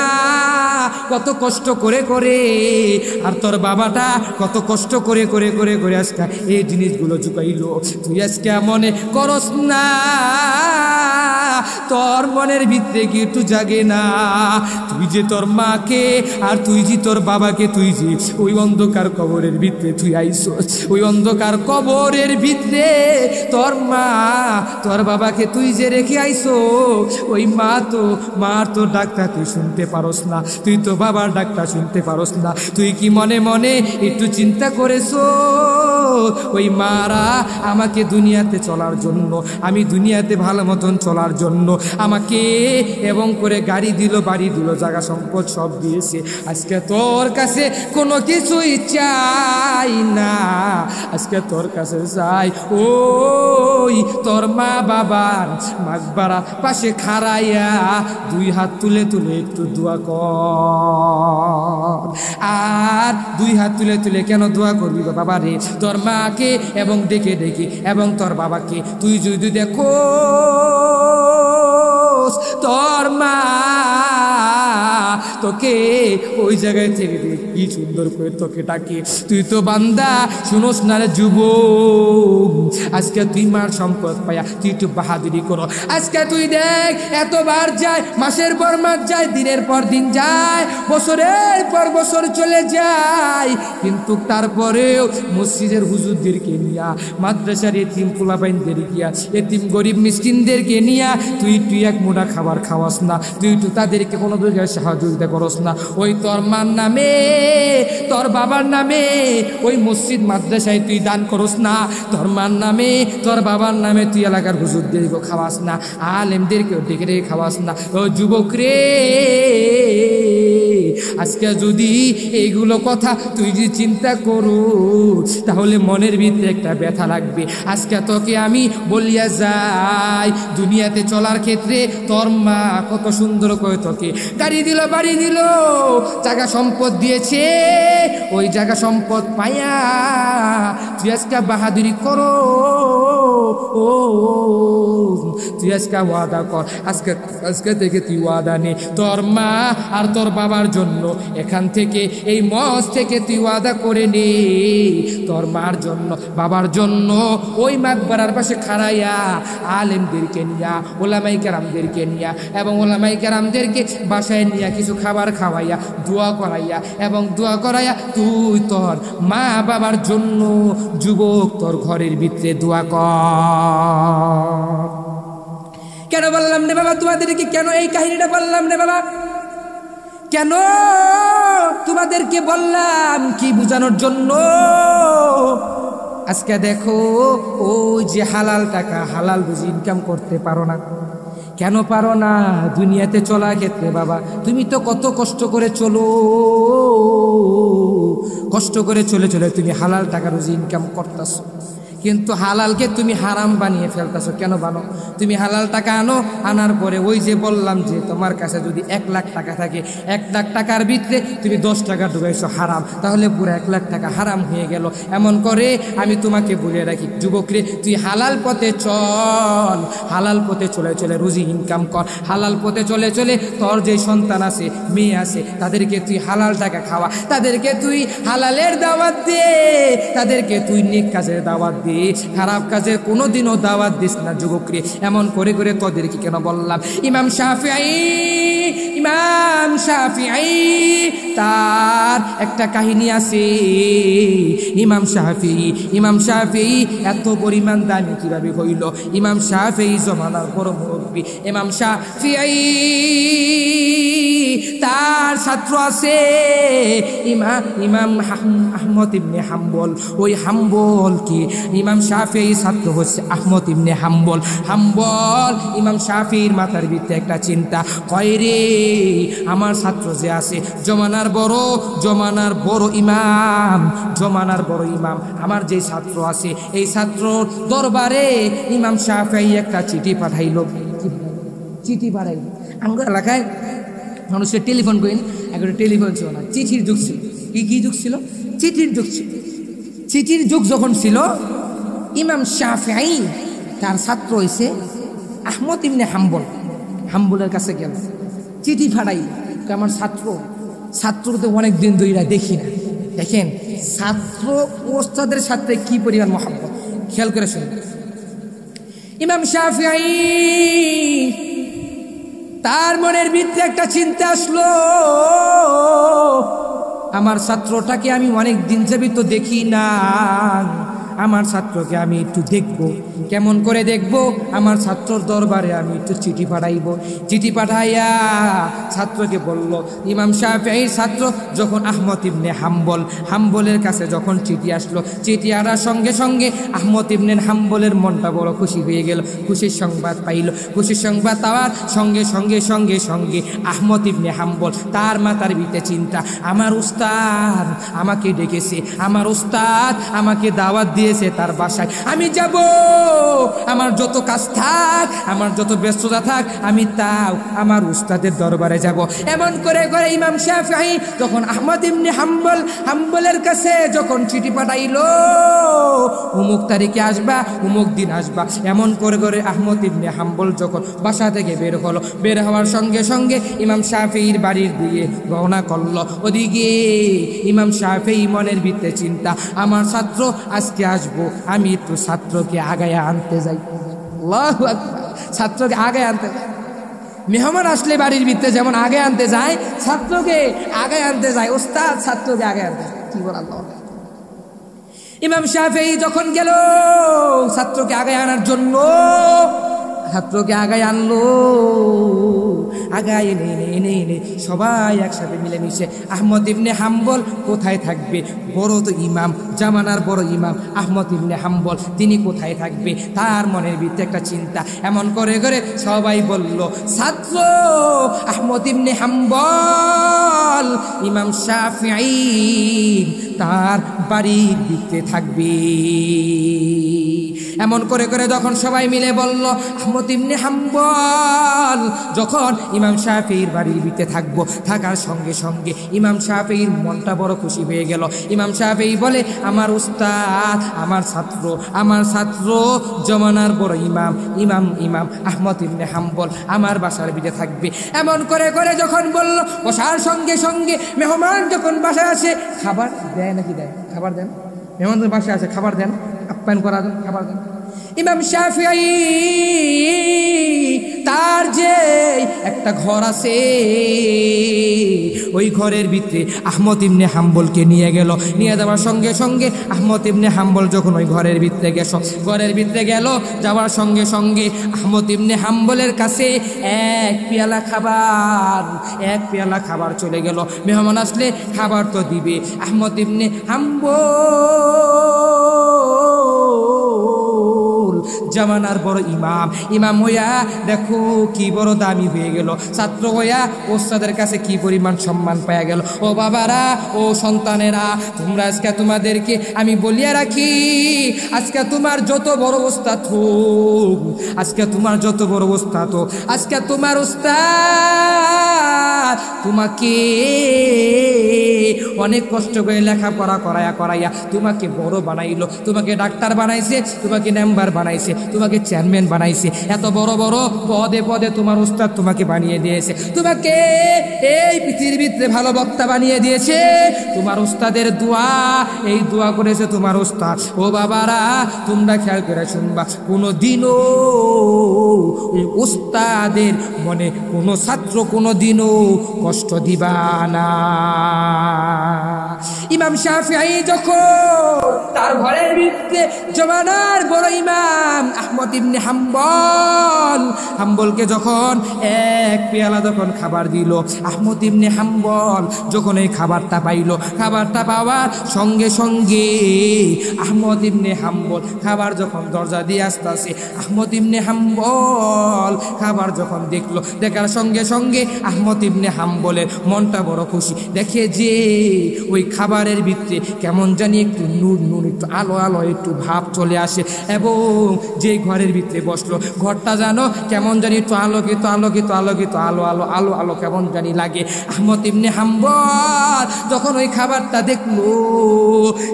কত কষ্ট করে করে আর তোর বাবাটা কত কষ্ট করে করে করে করে আজকে এই জিনিসগুলো জুগাইল, তুই আজকে মনে করস না, তোর মনের ভিতরে কি একটু জাগে না, তুই যে তোর মাকে আর তুই যে তোর বাবাকে তুই যে ওই অন্ধকার কবরের ভিতরে তুই আইস, ওই অন্ধকার কবরের ভিতরে তোর মা তোর বাবাকে তুই যে রেখে আইসো, ওই মার তো ডাক্তার তুই শুনতে পারস না, তুই তো বাবার ডাক্তার শুনতে পারস না, তুই কি মনে মনে একটু চিন্তা করেছো ওই মারা আমাকে দুনিয়াতে চলার জন্য, আমি দুনিয়াতে ভালো মতন চলার জন্য আমাকে এবং করে গাড়ি দিল, বাড়ি দিল, জায়গা সম্পদ সব দিয়েছে, আজকে তোর কাছে কোনো কিছুই চাই না, আজকে তোর কাছে চাই ওই তোর মা বাবার মাকবারা পাশে খাড়াইয়া দুই হাত তুলে তুলে একটু দোয়া কর। আর দুই হাত তুলে তুলে কেন দোয়া করবি বাবা রে, তোর মাকে এবং ডেকে ডেকে এবং তোর বাবাকে তুই যদি দেখো তোর মা তোকে ওই জায়গায় থেকে কি সুন্দর করে তোকে ডাকে, তুই তো বান্দা শুনোস না রে যুবক, আজকে তুই মার সম্পদ পায়া তুই একটু বাহাদুরি করো, আজকে তুই দেখ এতবার যায়, মাসের পর মাস যায়, দিনের পর দিন যায়, বছরের পর বছর চলে যায়, কিন্তু তারপরেও মসজিদের হুজুরদেরকে নিয়া, মাদ্রাসার এতিম পোলাপাইনদের গিয়া, এতিম গরিব মিসকিনদেরকে নিয়া তুই এক মোটা খাবার খাওয়াস না, তুই তাদেরকে কোনো জায়গায় সহযোগিতা করস না, ওই তোর মার নামে তোর বাবার নামে ওই মসজিদ মাদ্রাসায় তুই দান করস না, তোর মার নামে তোর বাবার নামে তুই এলাকার হুজুরদেরকে খাওয়াস না, আলেমদেরকেও ডেকে ডেকে খাওয়াস না। ও যুবক রে, আজকে যদি এইগুলো কথা তুই যদি চিন্তা করো তাহলে মনের ভিতরে একটা ব্যথা লাগবে। আজকে তোকে আমি বলিয়া যাই, দুনিয়াতে চলার ক্ষেত্রে তোর মা কত সুন্দর করে তোকে গাড়ি দিল, বাড়ি দিল, জায়গা সম্পদ দিয়েছে। ওই জায়গা সম্পদ পাইয়া তুই আজকে বাহাদুরি করো। ও তুই আজকে ওয়াদা কর, আজকে থেকে তুই ওয়াদা নে তোর মা আর তোর বাবার জন্য। এখান থেকে এই মঞ্চ থেকে তুই ওয়াদা করে নে তোর মার জন্য, বাবার জন্য ওই মাকবারার পাশে খাড়াইয়া আলেমদেরকে নিয়া, ওলামাই কেরামদেরকে নিয়া এবং ওলামাই কেরামদেরকে বাসায় নিয়া কিছু খাবার খাওয়াইয়া দোয়া করাইয়া এবং দোয়া করাইয়া তুই তোর মা বাবার জন্য যুবক তোর ঘরের ভিতরে দোয়া কর। কেন বললাম রে বাবা তোমাদেরকে, কেন এই কাহিনীটা বললাম রে বাবা, কেন তোমাদেরকে বললাম কি বুঝানোর জন্য? আজকে দেখো ওই যে হালাল টাকা, হালাল বুঝি ইনকাম করতে পারো না, কেন পারো না? দুনিয়াতে চলার ক্ষেত্রে বাবা তুমি তো কত কষ্ট করে চলো, কষ্ট করে চলে চলে তুমি হালাল টাকা রুজি ইনকাম করতেছো, কিন্তু হালালকে তুমি হারাম বানিয়ে ফেলতেছো। কেন বানো? তুমি হালাল টাকা আনো, আনার পরে ওই যে বললাম যে তোমার কাছে যদি 1 লাখ টাকা থাকে, 1 লাখ টাকার ভিতরে তুমি 10 টাকা ঢুকাইছো হারাম, তাহলে পুরো 1 লাখ টাকা হারাম হয়ে গেল। এমন করে আমি তোমাকে বলে রাখি যুবকরে, তুই হালাল পথে চল, হালাল পথে চলে চলে রুজি ইনকাম কর, হালাল পথে চলে চলে তোর যে সন্তান আছে, মেয়ে আছে, তাদেরকে তুই হালাল টাকা খাওয়া, তাদেরকে তুই হালালের দাওয়াত দে, তাদেরকে তুই নেক কাজের দাওয়াত দে, খারাপ কাজের কোনোদিনও দাওয়াত দিস না যুবকরে। এমন করে করে তোদেরকে কেন বললাম? ইমাম শাফিঈ তার একটা কাহিনী আছে। ইমাম শাফিঈ এত পরিমাণ দামি কিভাবে হইল? ইমাম শাফিঈ জমানার বড় মুরব্বী। ইমাম শাফিঈ তার ছাত্র আছে ইমাম আহমদ ইবনে হাম্বল। ওই হাম্বল কি ইমাম শাফিঈর ছাত্র হচ্ছে আহমদ ইবনে হাম্বল। ইমাম শাফিঈর মাথার ভিতরে একটা চিন্তা, কয় রে আমার ছাত্র যে আছে জমানার বড় ইমাম আমার যে ছাত্র আছে, এই ছাত্র দরবারে ইমাম শাফিঈ একটা চিঠি পাঠাইল। আমার এলাকায় মানুষের টেলিফোন করেন, এখন টেলিফোন ছিল না, চিঠির যুগ ছিল। কি যুগ ছিল? চিঠির যুগ ছিল। চিঠির যুগ যখন ছিল, ইমাম শাফিঈ তার ছাত্র হয়েছে আহমদ ইবনে হাম্বলের কাছে গেল, চিঠি ফাড়াই, আমার ছাত্র তো অনেক দিন ধরে দেখি না। দেখেন ছাত্র ওস্তাদের সাথে কি পরিমাণ মহব্বত, খেয়াল করে শুনুন। ইমাম শাফিঈ তার মনের ভিতরে একটা চিন্তা আসলো, আমার ছাত্রটাকে আমি অনেক দিন যাবি তো দেখি না, আমার ছাত্রকে আমি একটু দেখবো। কেমন করে দেখবো? আমার ছাত্রর দরবারে আমি একটু চিঠি পাঠাইব। চিঠি পাঠাইয়া ছাত্রকে বলল, ইমাম শাফিঈর ছাত্র যখন আহমদ ইবনে হাম্বলের কাছে যখন চিঠি আসলো, চিঠি আনার সঙ্গে সঙ্গে আহমদ ইবনে হাম্বলের মনটা বড় খুশি হয়ে গেল, খুশির সংবাদ পাইল। খুশির সংবাদ পাওয়ার সঙ্গে সঙ্গে আহমদ ইবনে হাম্বল তার মাথার ভিতরে চিন্তা, আমার উস্তাদ আমাকে ডেকেছে, আমার উস্তাদ আমাকে দাওয়াত দিয়েছে তার বাসায়, আমি যাব। আমার যত কাজ থাক, আমার যত ব্যস্ততা থাক, আমি তাও আমার উস্তাদের দরবারে যাব। এমন করে করে ইমাম শাফিঈ যখন আহমদ ইবনে হাম্বলের কাছে যখন চিঠি পাঠাইলো, অমুক তারিখে আসবা, অমুক দিন আসবা, এমন করে করে আহমদ ইবনে হাম্বল যখন বাসা থেকে বের হলো, বের হওয়ার সঙ্গে সঙ্গে ইমাম শাফিঈর বাড়ির দিকে রওনা করলো। ওদিকে ইমাম শাফিঈ মনের ভিতরে চিন্তা, আমার ছাত্র আজকে আসবো, আমি একটু ছাত্রকে আগায় আনতে যাই। আল্লাহু আকবার, ছাত্রকে আগায় আনতে যাই। মেহমান আসলে বাড়ির ভিতরে যেমন আগে আনতে যায়, ছাত্রকে আগে আনতে যায়, ওস্তাদ ছাত্রকে আগে আনতে যায়। কি বল আল্লাহ। ইমাম শাফিঈ যখন গেল ছাত্রকে আগে আনার জন্য, ছাত্রকে আগে আনলো, আগায় এনে সবাই একসাথে মিলেমিশে আহমদ ইবনে হাম্বল কোথায় থাকবে? বড় তো ইমাম, জামানার বড় ইমাম আহমদ ইবনে হাম্বল, তিনি কোথায় থাকবে? তার মনের ভিতরে একটা চিন্তা। এমন করে করে সবাই বলল, ছাত্র আহমদ ইবনে হাম্বল ইমাম শাফিঈ তার বাড়ির ভিতরে থাকবে। এমন করে করে যখন সবাই মিলে বলল আহমদ ইবনে হাম্বল যখন ইমাম শাফিঈর বাড়ির ভিতরে থাকবো, থাকার সঙ্গে সঙ্গে ইমাম শাফিঈর মনটা বড় খুশি হয়ে গেল। ইমাম শাফিঈ বলে, আমার উস্তাদ, আমার ছাত্র জমানার বড় ইমাম আহমদ ইবনে হাম্বল আমার বাসার ভিতরে থাকবে। এমন করে করে যখন বলল, বসার সঙ্গে সঙ্গে মেহমান যখন বাসায় আসে খাবার দেয় নাকি দেয়? খাবার দেন, মেহমানদের বাসায় আসে খাবার দেন, আপ্যায়ন করা দেন, খাবার দেন। ইমাম শাফিঈ তার যে একটা ঘর আছে, ওই ঘরের ভিতরে আহমদ ইবনে হাম্বলকে নিয়ে গেল। নিয়ে যাওয়ার সঙ্গে সঙ্গে আহমদ ইবনে হাম্বল যখন ওই ঘরের ভিতরে গেল, যাওয়ার সঙ্গে সঙ্গে আহমদ ইবনে হাম্বলের কাছে এক পেয়ালা খাবার চলে গেল। মেহমান আসলে খাবার তো দিবে। আহমদ ইবনে হাম্বল জামানার বড় ইমাম হইয়া দেখো কি বড় দামি হয়ে গেল, ছাত্র হইয়া ওস্তাদের কাছে কি পরিমাণ সম্মান পাওয়া গেল। ও বাবারা, ও সন্তানেরা, তোমরা আজকে তোমাদেরকে আমি বলিয়া রাখি, আজকে তোমার যত বড় ওস্তাদ হোক, আজকে তোমার ওস্তাদ তোমাকে অনেক কষ্ট করে লেখাপড়া করাইয়া তোমাকে বড় বানাইলো, তোমাকে ডাক্তার বানাইছে, তোমাকে মেম্বার বানাইছে, তোমাকে চেয়ারম্যান বানাইছে, এত বড় বড় পদে পদে তোমার উস্তাদ তোমাকে বানিয়ে দিয়েছে, তোমাকে এই পৃথিবীর ভিতরে ভালো বক্তা বানিয়ে দিয়েছে। তোমার উস্তাদের এই দোয়া করেছে তোমার উস্তাদ। ও বাবারা, তোমরা খেয়াল করে শুনবা, কোনোদিনও ওই উস্তাদের মনে কোনো ছাত্র কোনোদিনও কষ্ট দিবা না। ইমাম শাফিঈ যখন তার ঘরের ভিতরে জমানার বড় ইমাম আহমদ ইবনে হাম্বলকে যখন এক পেয়ালা যখন খাবার দিল, আহমদ ইবনে হাম্বল যখন এই খাবারটা পাওয়ার সঙ্গে সঙ্গে আহমদ ইবনে হাম্বল খাবার যখন দরজা দিয়ে আসতেছে, আহমদ ইবনে হাম্বল খাবার যখন দেখার সঙ্গে সঙ্গে আহমদ ইবনে হাম্বলের মনটা বড় খুশি। দেখে যে ওই খাবারের ভিতরে কেমন জানি একটু নূর একটু আলো একটু ভাব চলে আসে, এবং যে ঘরের ভিতরে বসলো ঘরটা জানো কেমন জানি একটু আলোকিত আলো কেমন জানি লাগে। আহমদ ইবনে হাম্বল যখন ওই খাবারটা দেখলো,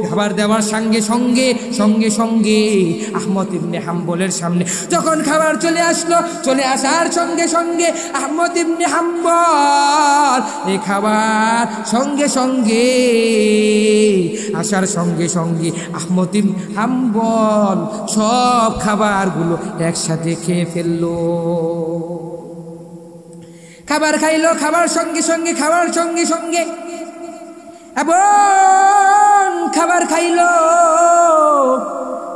খাবার দেওয়ার সঙ্গে সঙ্গে আহমদ ইবনে হাম্বলের সামনে যখন খাবার চলে আসার সঙ্গে সঙ্গে আহমদ ইবনে হাম্বল এই খাবার সঙ্গে আসার সঙ্গে আহমদ ইবনে হাম্বল সব খাবারগুলো একসাথে খেয়ে ফেললো। খাবার খাইলো, খাবার সঙ্গে এবং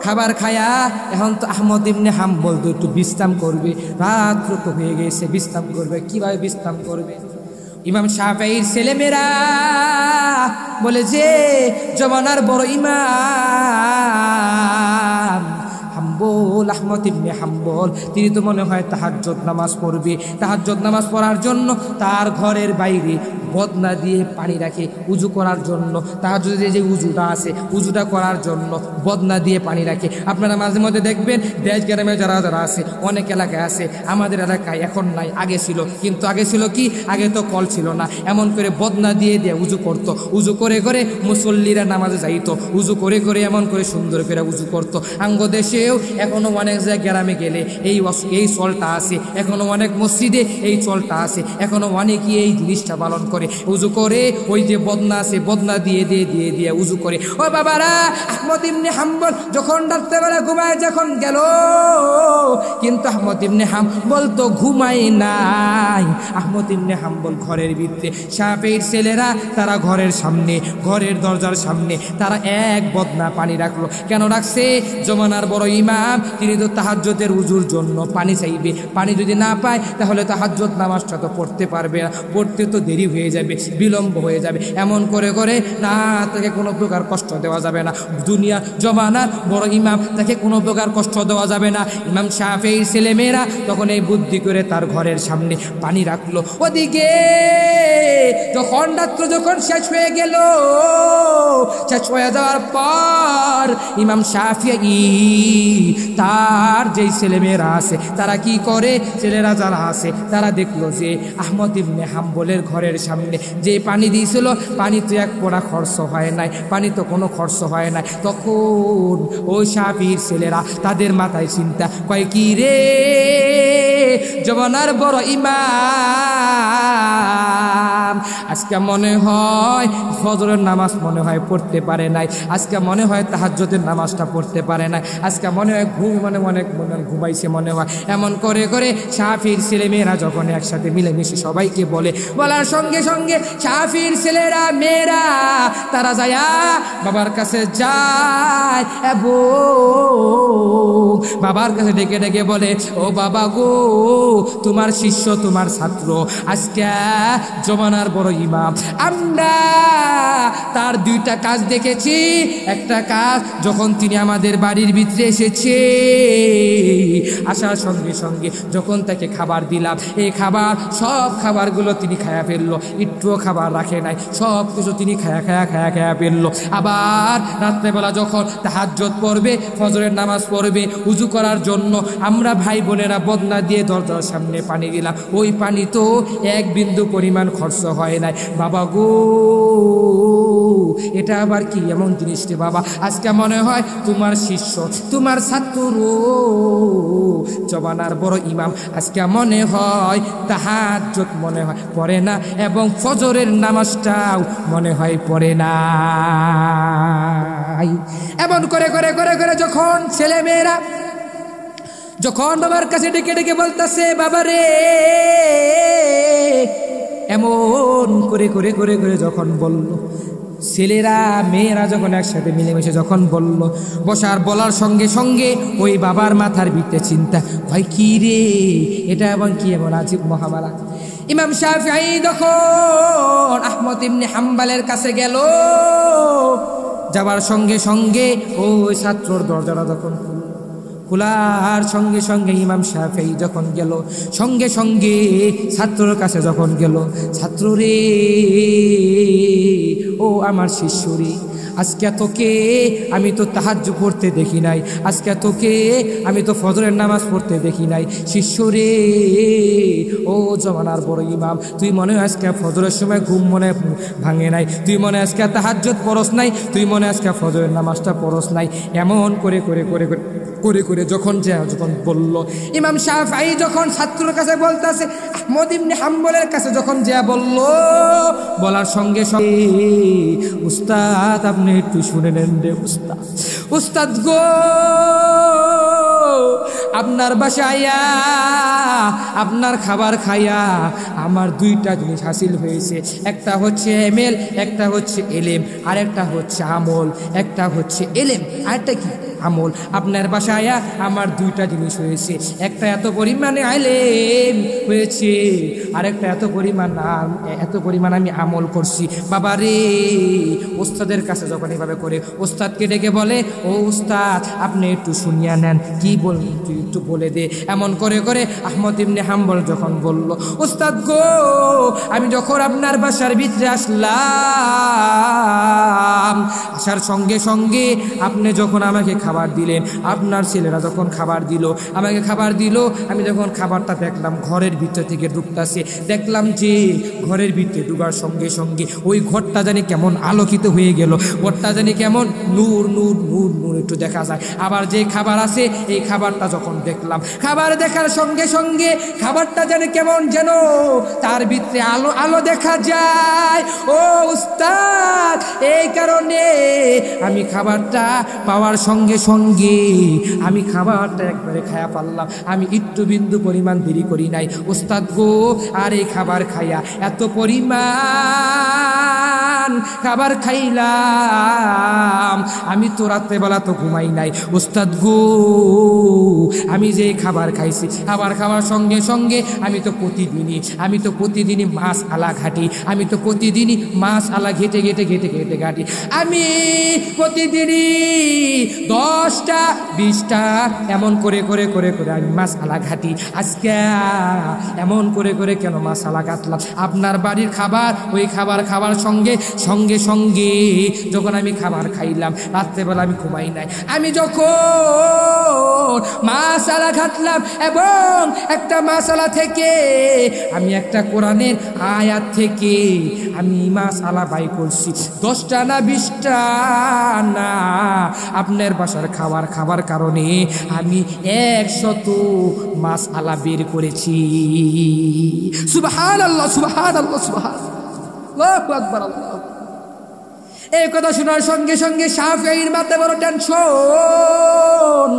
খাবার খায়া এখন তো আহমদ ইবনে হাম্বল তো একটু বিশ্রাম করবে, রাত হয়ে গেছে, বিশ্রাম করবে। কিভাবে বিশ্রাম করবে? ইমাম শাফিঈর ছেলেমেয়েরা বলে যে জমানার বড় ইমাম আহমদ ইবনে হাম্বল তিনি তো মনে হয় তাহাজ্জুদ নামাজ পড়বে। তাহাজ্জুদ নামাজ পড়ার জন্য তার ঘরের বাইরে বদনা দিয়ে পানি রাখে উজু করার জন্য। তাহাজ্জুদের যে উজুটা আছে, উজুটা করার জন্য বদনা দিয়ে পানি রাখে। আপনারা মাঝে মধ্যে দেখবেন দেশ গ্রামে যারা আছে, অনেক এলাকায় আছে, আমাদের এলাকায় এখন নাই, আগে ছিল। কিন্তু আগে ছিল কি, আগে তো কল ছিল না, এমন করে বদনা দিয়ে উজু করতো। উজু করে করে মুসল্লিরা নামাজে যাইতো, উজু করে করে এমন করে সুন্দর করে উজু করতো। আঙ্গ দেশেও এখনো অনেক জায়গায় গ্রামে গেলে এই চলটা আছে, এখনো অনেক মসজিদে এই চলটা আছে, এখনো অনেকেই এই জিনিসটা পালন করে। করে, উজু করে ওই যে বদনা আছে বদনা দিয়ে দিয়ে দিয়ে দিয়ে উজু করে। ও বাবারা, আহমদ ইবনে হাম্বল যখন রাত্রেবেলা ঘুমায় যখন গেল, কিন্তু আহমদ ইবনে হাম্বল তো ঘুমায় নাই। আহমদ ইবনে হাম্বল ঘরের ভিতরে, শাফিঈর ছেলেরা তারা ঘরের সামনে, ঘরের দরজার সামনে তারা এক বদনা পানি রাখলো। কেন রাখছে? জমানার বড় ইমাম, তিনি তো তাহাজ্জুদের উজুর জন্য পানি চাইবে, পানি যদি না পায় তাহলে তাহাজ্জুদ নামাজটা তো পড়তে পারবে না, পড়তে তো দেরি হয়ে যাবে, বিলম্ব হয়ে যাবে। এমন করে করে না, তাকে কোনো প্রকার কষ্ট দেওয়া যাবে না। দুনিয়া জমানার বড় ইমাম, তাকে কোনো প্রকার কষ্ট দেওয়া যাবে না। ইমাম শাফিঈর ছেলেমেয়েরা তখন এই বুদ্ধি করে তার ঘরের সামনে পানি রাখলো। ওদিকে যখন রাত্র যখন শেষ হয়ে গেল, শেষ হয়ে যাওয়ার পর ইমাম শাফিঈ তার যেই ছেলেমেয়েরা আছে তারা কি করে, ছেলেরা যারা আছে তারা দেখলো যে আহমদ ইবনে হাম্বলের ঘরের সামনে যে পানি দিয়েছিল, পানি তো এক পোড়া খরচ হয় নাই, পানি তো কোনো খরচ হয় নাই। তখন ওই শাফিঈর ছেলেরা তাদের মাথায় চিন্তা, কয় কি রে, জমানার বড় ইমাম আজকে মনে হয় ফজরের নামাজ মনে হয় পড়তে পারে নাই, আজকে মনে হয় তাহাজ্জুদের নামাজটা পড়তে পারে নাই, আজকে মনে হয় ঘুমাইছে মনে হয়। এমন করে করে শাফিঈর ছেলেমেয়েরা যখন একসাথে মিলেমিশে সবাইকে বলার সঙ্গে সঙ্গে শাফিঈর ছেলেরা মেয়েরা তারা যায় বাবার কাছে যায় এবং বাবার কাছে ডেকে ডেকে বলে, ও বাবা গো, তোমার শিষ্য তোমার ছাত্র আজকে জমানার বড় ইমাম, আমরা তার দুইটা কাজ দেখেছি। একটা কাজ, যখন তিনি আমাদের বাড়ির ভিতরে এসেছে, আসার সঙ্গে সঙ্গে যখন তাকে খাবার দিলাম, এই খাবার সব খাবারগুলো তিনি খায়া ফেললো, একটুও খাবার রাখে নাই, সব কিছু তিনি খায়া ফেললো। আবার রাত্রেবেলা যখন তাহাজ্জুদ পড়বে, ফজরের নামাজ পড়বে, উজু করার জন্য আমরা ভাই বোনেরা বদনা দিয়ে দরজার সামনে পানি দিলাম, ওই পানি তো এক বিন্দু পরিমাণ খরচ হয় নাই। বাবা গো, এটা আবার কি এমন জিনিস রে বাবা, আজকে মনে হয় তোমার শিষ্য তোমার ছাত্র জমানার বড় ইমাম আজকে মনে হয় তাহাজ্জুদ মনে হয় পড়ে না, এবং ফজরের নামাজটাও মনে হয় পড়ে না। এমন করে করে করে করে যখন ছেলে মেয়েরা যখন বাবার কাছে ডেকে ডেকে বলতেছে, বাবা রে, এমন করে করে করে করে যখন বলল, ছেলেরা মেয়েরা যখন একসাথে মিলেমিশে যখন বলল, বলার সঙ্গে সঙ্গে ওই বাবার মাথার ভিতরে চিন্তা, ভাই কি রে, এটা এবং কি এমন আজীব মহামারা। ইমাম শাফিঈ যখন আহমদ ইবনে হাম্বলের কাছে গেল, যাবার সঙ্গে সঙ্গে ওই ছাত্রর দরজাটা যখন খোলার সঙ্গে সঙ্গে ইমাম শাফিঈ যখন গেল, সঙ্গে সঙ্গে ছাত্রর কাছে যখন গেল, ছাত্র রে, ও আমার শিষ্য রে, আজকে তোকে আমি তো তাহাজ্জুদ পড়তে দেখি নাই, আজকে তোকে আমি তো ফজরের নামাজ পড়তে দেখি নাই, শিষ্য রে, ও জমানার বড় ইমাম, তুই মনে হয় আজকে ফজরের সময় ঘুম মনে ভাঙে নাই, তুই মনে আজকে তাহাজ্জুদ পড়স নাই, তুই মনে আজকে ফজরের নামাজটা পড়স নাই। এমন করে করে করে করে করে করে যখন বলল, ইমাম শাফিঈ যখন ছাত্রের কাছে বলতেছে, আহমদ ইবনে হাম্বলের কাছে যখন বলল, বলার সঙ্গে সঙ্গে, উস্তাদ আপনি একটু শুনে নেন রে উস্তাদ গো, আপনার বাসায় আপনার খাবার খাইয়া আমার দুইটা জিনিস হাসিল হয়েছে, একটা হচ্ছে এমেল, একটা হচ্ছে এলেম, আর একটা হচ্ছে আমল। একটা হচ্ছে এলেম, আরেকটা কি আমল। আপনার বাসায় আমার দুইটা জিনিস হয়েছে, একটা এত পরিমাণে আলেম হয়েছে, আরেকটা এত পরিমাণ আমি আমল করছি। বাবা রে, ওস্তাদের কাছে যখন এভাবে করে ওস্তাদকে ডেকে বলে, ও উস্তাদ আপনি একটু শুনিয়া নেন, কি বলবি তুই একটু বলে দে। এমন করে করে আহমদ ইবনে হাম্বল যখন বলল, উস্তাদ গো, আমি যখন আপনার বাসার ভিতরে আসলাম, আসার সঙ্গে সঙ্গে আপনি যখন আমাকে খাবার দিলেন, আপনার ছেলেরা যখন খাবার দিল, আমাকে খাবার দিল, আমি যখন খাবারটা দেখলাম ঘরের ভিতর থেকে ঢুকতেছে, দেখলাম যে ঘরের ভিতরে ঢুকার সঙ্গে সঙ্গে ওই ঘরটা জানি কেমন আলোকিত হয়ে গেল, ঘরটা জানি কেমন নূর নূর নূর নূরে একটু দেখা যায়। আবার যে খাবার আছে এই খাবারটা যখন দেখলাম, খাবার দেখার সঙ্গে সঙ্গে খাবারটা যেন কেমন যেন তার ভিতরে আলো আলো দেখা যায়। ও উস্তাদ, এই কারণে আমি খাবারটা পাওয়ার সঙ্গে সঙ্গে আমি খাবারটা একবারে খায়া পারলাম, আমি একটু বিন্দু পরিমাণ দেরি করি নাই। উস্তাদ গো, আর এই খাবার খাইয়া এত পরিমাণ খাবার খাইলাম, আমি তো রাত্রেবেলা তো ঘুমাই নাই। উস্তাদ গো, আমি যে খাবার খাইছি, খাবার খাওয়ার সঙ্গে সঙ্গে আমি তো প্রতিদিনই মাছ আলা ঘাটি, আমি তো প্রতিদিনই মাছ আলা ঘেটে ঘাটি। আমি প্রতিদিনই 10টা 20টা এমন করে আমি মাছ আলা ঘাটি। আজকে এমন করে কেন মাছ আলা ঘাটলাম? আপনার বাড়ির খাবার, ওই খাবার খাওয়ার সঙ্গে সঙ্গে যখন আমি খাবার খাইলাম, রাত্রেবেলা আমি ঘুমাই নাই। আমি যখন মাছ আলা ঘাটলাম এবং একটা মাসালা থেকে আমি একটা কোরআনের আয়াত থেকে আমি মাছ আলা বাই করছি, 10টা না 20টা না, আপনার বাসার খাবার কারণে আমি 100 মাছ আলা বের করেছি। সুবহানাল্লাহ, সুবহানাল্লাহ, সুবহানাল্লাহ, আল্লাহু আকবার, আল্লাহু আকবার। এই কথা শোনার সঙ্গে সঙ্গে শাফিঈর মাথায় বড় টেনশন।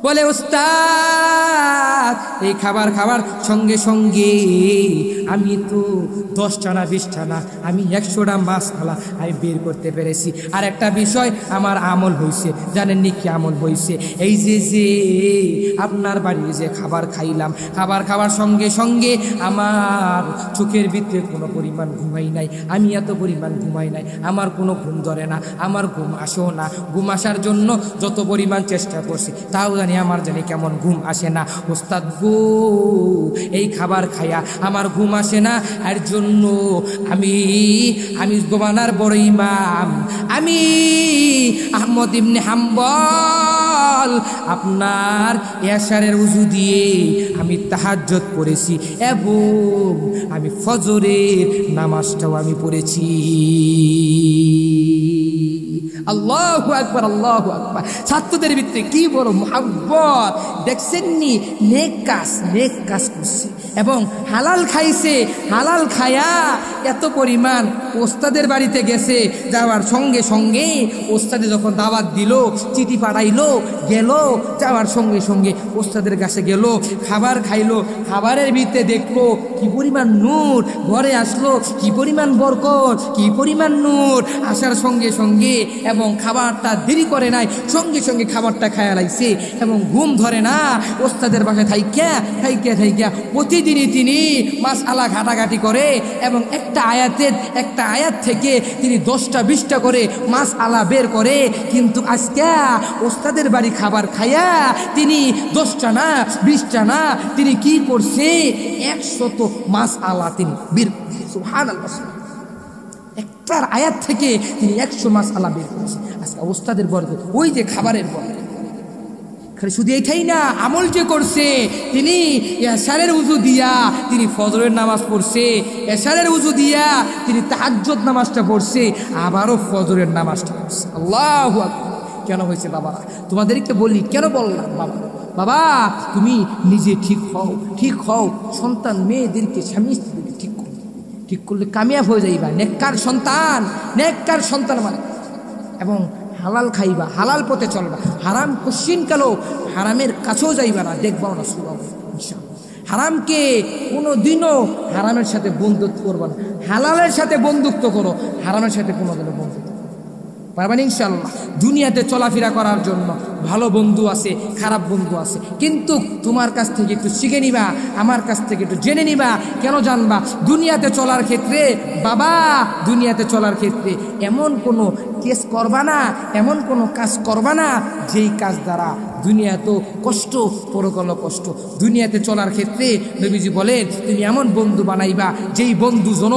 বলে উস্তাদ, এই খাবার খাওয়ার সঙ্গে সঙ্গে আমি তো 10টা না 20টা না, আমি 100টা মাছ আলা আমি বের করতে পেরেছি। আর একটা বিষয় আমার আমল হয়েছে, জানেননি কি আমল হয়েছে? এই যে আপনার বাড়ির যে খাবার খাইলাম, খাবার খাওয়ার সঙ্গে সঙ্গে আমার চোখের ভিতরে কোনো পরিমাণ ঘুমাই নাই, আমি এত পরিমাণ ঘুমাই নাই, আমার কোনো ঘুম ধরে না, আমার ঘুম আসেও না। ঘুম আসার জন্য যত পরিমাণ চেষ্টা করছি তাও আমার জানি কেমন ঘুম আসে না। ওস্তাদ গো, এই খাবার খায়া আমার ঘুম আসে না, এর জন্য আমি গোমানার বড় ইমাম, আমি আহমদ ইবনে হাম্বল আপনার এশারের উজু দিয়ে আমি তাহাজ্জুদ পড়েছি এবং আমি ফজরের নামাজটাও আমি পড়েছি। আল্লাহু আকবার, আল্লাহু আকবার। ছাত্রদের ভিতরে কি বড় মুহাব্বত দেখছেননি? নেক কাজ করছে এবং হালাল খাইছে। হালাল খায়া এত পরিমাণ ওস্তাদের বাড়িতে গেছে, যাওয়ার সঙ্গে সঙ্গে ওস্তাদে যখন দাওয়াত দিল, চিঠি পাঠাইলো, গেল, যাওয়ার সঙ্গে সঙ্গে ওস্তাদের কাছে গেল, খাবার খাইলো, খাবারের ভিতরে দেখলো কি পরিমাণ নূর, ঘরে আসলো কি পরিমাণ বরকত, কি পরিমাণ নূর। আসার সঙ্গে সঙ্গে এবং খাবারটা দেরি করে নাই, সঙ্গে সঙ্গে খাবারটা খায়া লাইছে এবং ঘুম ধরে না। ওস্তাদের বাসায় থাইকা প্রতিদিনই তিনি মাস আলা ঘাটাঘাটি করে এবং একটা আয়াত থেকে তিনি 10টা 20টা করে মাস আলা বের করে। কিন্তু আজকে ওস্তাদের বাড়ি খাবার খায়া তিনি 10টা না 20টা না, তিনি কি করছে? 100 মাস আলা তিনি বের করছে। সুবহানাল্লাহ, একটার আয়াত থেকে তিনি 100 মাস আলা বের করেছে। আজকে ওস্তাদের বরকত, ওই যে খাবারের বরকত। শুধু এটাই না, আমল যে করছে, তিনি এশারের উজু দিয়া তিনি ফজরের নামাজ পড়ছে, এশারের উজু দিয়া তিনি তাহাজ্জুদ নামাজটা পড়ছে, আবারও ফজরের নামাজটা পড়ছে। আল্লাহু আকবার। কেন হয়েছে বাবারা? তোমাদেরকে বলি, কেন বললাম বাবা তুমি নিজে ঠিক হও, সন্তান মেয়েদেরকে, স্বামী স্ত্রীকে ঠিক করলে কামিয়াব হয়ে যাইবা। নেককার সন্তান মানে, এবং হালাল খাইবা, হালাল পথে চলবা, হারাম কোশ্চিন কালো হারামের কাছেও যাইবা না, দেখবাও না, শুনবাও ইনশাআল্লাহ। হারামকে কোনোদিনও হারামের সাথে বন্ধুত্ব করবা না, হালালের সাথে বন্ধুত্ব করো, হারামের সাথে কোনোদিনও বন্ধুত্ব পারবেন ইনশাআল্লাহ। দুনিয়াতে চলাফেরা করার জন্য ভালো বন্ধু আছে, খারাপ বন্ধু আছে, কিন্তু তোমার কাছ থেকে একটু শিখে নিবা, আমার কাছ থেকে একটু জেনে নিবা। কেন জানবা? দুনিয়াতে চলার ক্ষেত্রে এমন কোনো কেস করবা না, এমন কোনো কাজ করবা না যেই কাজ দ্বারা দুনিয়াতেও কষ্ট, পরকালও কষ্ট। দুনিয়াতে চলার ক্ষেত্রে নবীজি বলেন, তুমি এমন বন্ধু বানাইবা যেই বন্ধু জন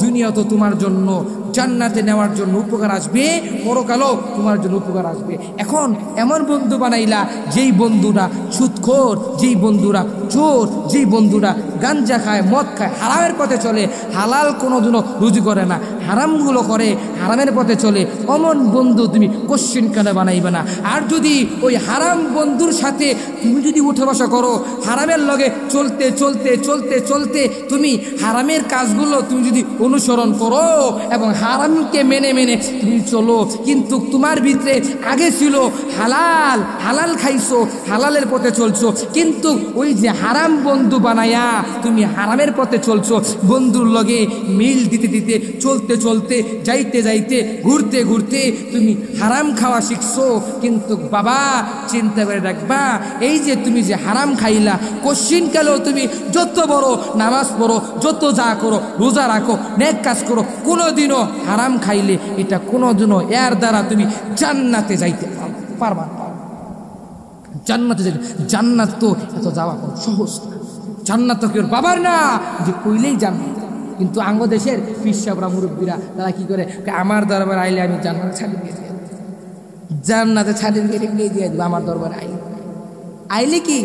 দুনিয়া তো তোমার জন্য জান্নাতে নেওয়ার জন্য উপকার আসবে, পরকালও তোমার জন্য উপকার আসবে। এখন এমন বন্ধু বানাইলা যেই বন্ধুরা সুদখোর, যেই বন্ধুরা চোর, যেই বন্ধুরা গাঞ্জা খায়, মদ খায়, হারামের পথে চলে, হালাল কোনোদিনও রুজি করে না, হারামগুলো করে, হারামের পথে চলে, অমন বন্ধু তুমি কোশ্চিন কেন বানাইবে না। আর যদি ওই হারাম বন্ধুর সাথে তুমি যদি উঠে বসা করো, হারামের লগে চলতে চলতে চলতে চলতে তুমি হারামের কাজগুলো তুমি যদি অনুসরণ করো এবং হারামকে মেনে মেনে তুমি চলো, কিন্তু তোমার ভিতরে আগে ছিল হালাল, হালাল খাইছো, হালালের পথে চলছো, কিন্তু ওই যে হারাম বন্ধু বানায়া তুমি হারামের পথে চলছো, বন্ধুর লগে মিল দিতে দিতে চলতে চলতে যাইতে যাইতে ঘুরতে ঘুরতে তুমি হারাম খাওয়া শিখছো। কিন্তু বাবা চিন্তা করে রাখবা, এই যে তুমি যে হারাম খাইলা, কোশ্চিন কালেও তুমি যত বড় নামাজ পড়ো, যত যা করো, রোজা রাখো, নেক কাজ করো, কোনোদিনও হারাম খাইলে এটা কোনোদিনও এর দ্বারা তুমি জান্নাতে যাইতে পারবা না। জান্নাতে যাইতে, জান্নাত তো এত যাওয়া কোনো সহজ না, জান্নাত তো কেউ বাবার না যে কইলেই জান্নাত। কিন্তু আঙ্গ দেশের পিসাবরা মুরব্বীরা তারা কি করে, আমার দরবার আইলে আমি জান্নাতে সার্টিফিকেট দিয়ে দেবো, জান্নাতে সার্টিফিকেট নিয়ে দিয়ে দেবো, আমার দরবারে আইলে কি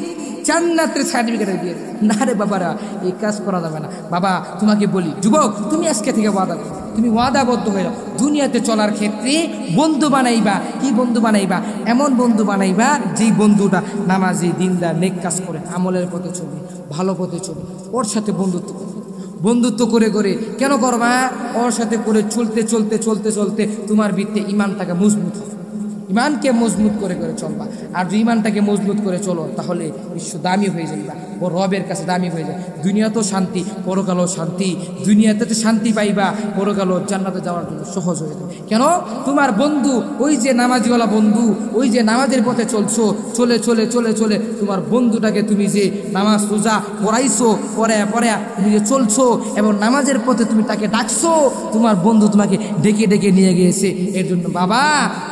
জান্নাতের সার্টিফিকেট দিয়ে দেবো। না রে বাবারা, এই কাজ করা যাবে না। বাবা তোমাকে বলি, যুবক তুমি আজকে থেকে ওয়াদা করো, তুমি ওয়াদাবদ্ধ হয়ে যাও, দুনিয়াতে চলার ক্ষেত্রে বন্ধু বানাইবা। কি বন্ধু বানাইবা? এমন বন্ধু বানাইবা যেই বন্ধুটা নামাজি, দিনদার, নেক কাজ করে, আমলের পথে চলবে, ভালো পথে চলবে, ওর সাথে বন্ধুত্ব করবে। বন্ধুত্ব করে করে কেন করবা? ওর সাথে করে চলতে চলতে চলতে চলতে তোমার ভিত্তি ইমানটাকে মজবুত হবে, ইমানকে মজবুত করে করে চলবা। আর যদি ইমানটাকে মজবুত করে চলো তাহলে বিশ্ব দামি হয়ে যাইবা, ও রবের কাছে দামি হয়ে যায়। দুনিয়াতেও শান্তি, পরকালও শান্তি, দুনিয়াতে তো শান্তি পাইবা, পরকালও জান্নাতে যাওয়ার জন্য সহজ হয়ে যাবে। কেন? তোমার বন্ধু ওই যে নামাজিওয়ালা বন্ধু, ওই যে নামাজের পথে চলছো, চলে চলে চলে চলে তোমার বন্ধুটাকে তুমি যে নামাজ রোজা পড়াইছো, পড়ে পড়ে তুমি যে চলছো এবং নামাজের পথে তুমি তাকে ডাকছো, তোমার বন্ধু তোমাকে ডেকে ডেকে নিয়ে গিয়েছে। এর জন্য বাবা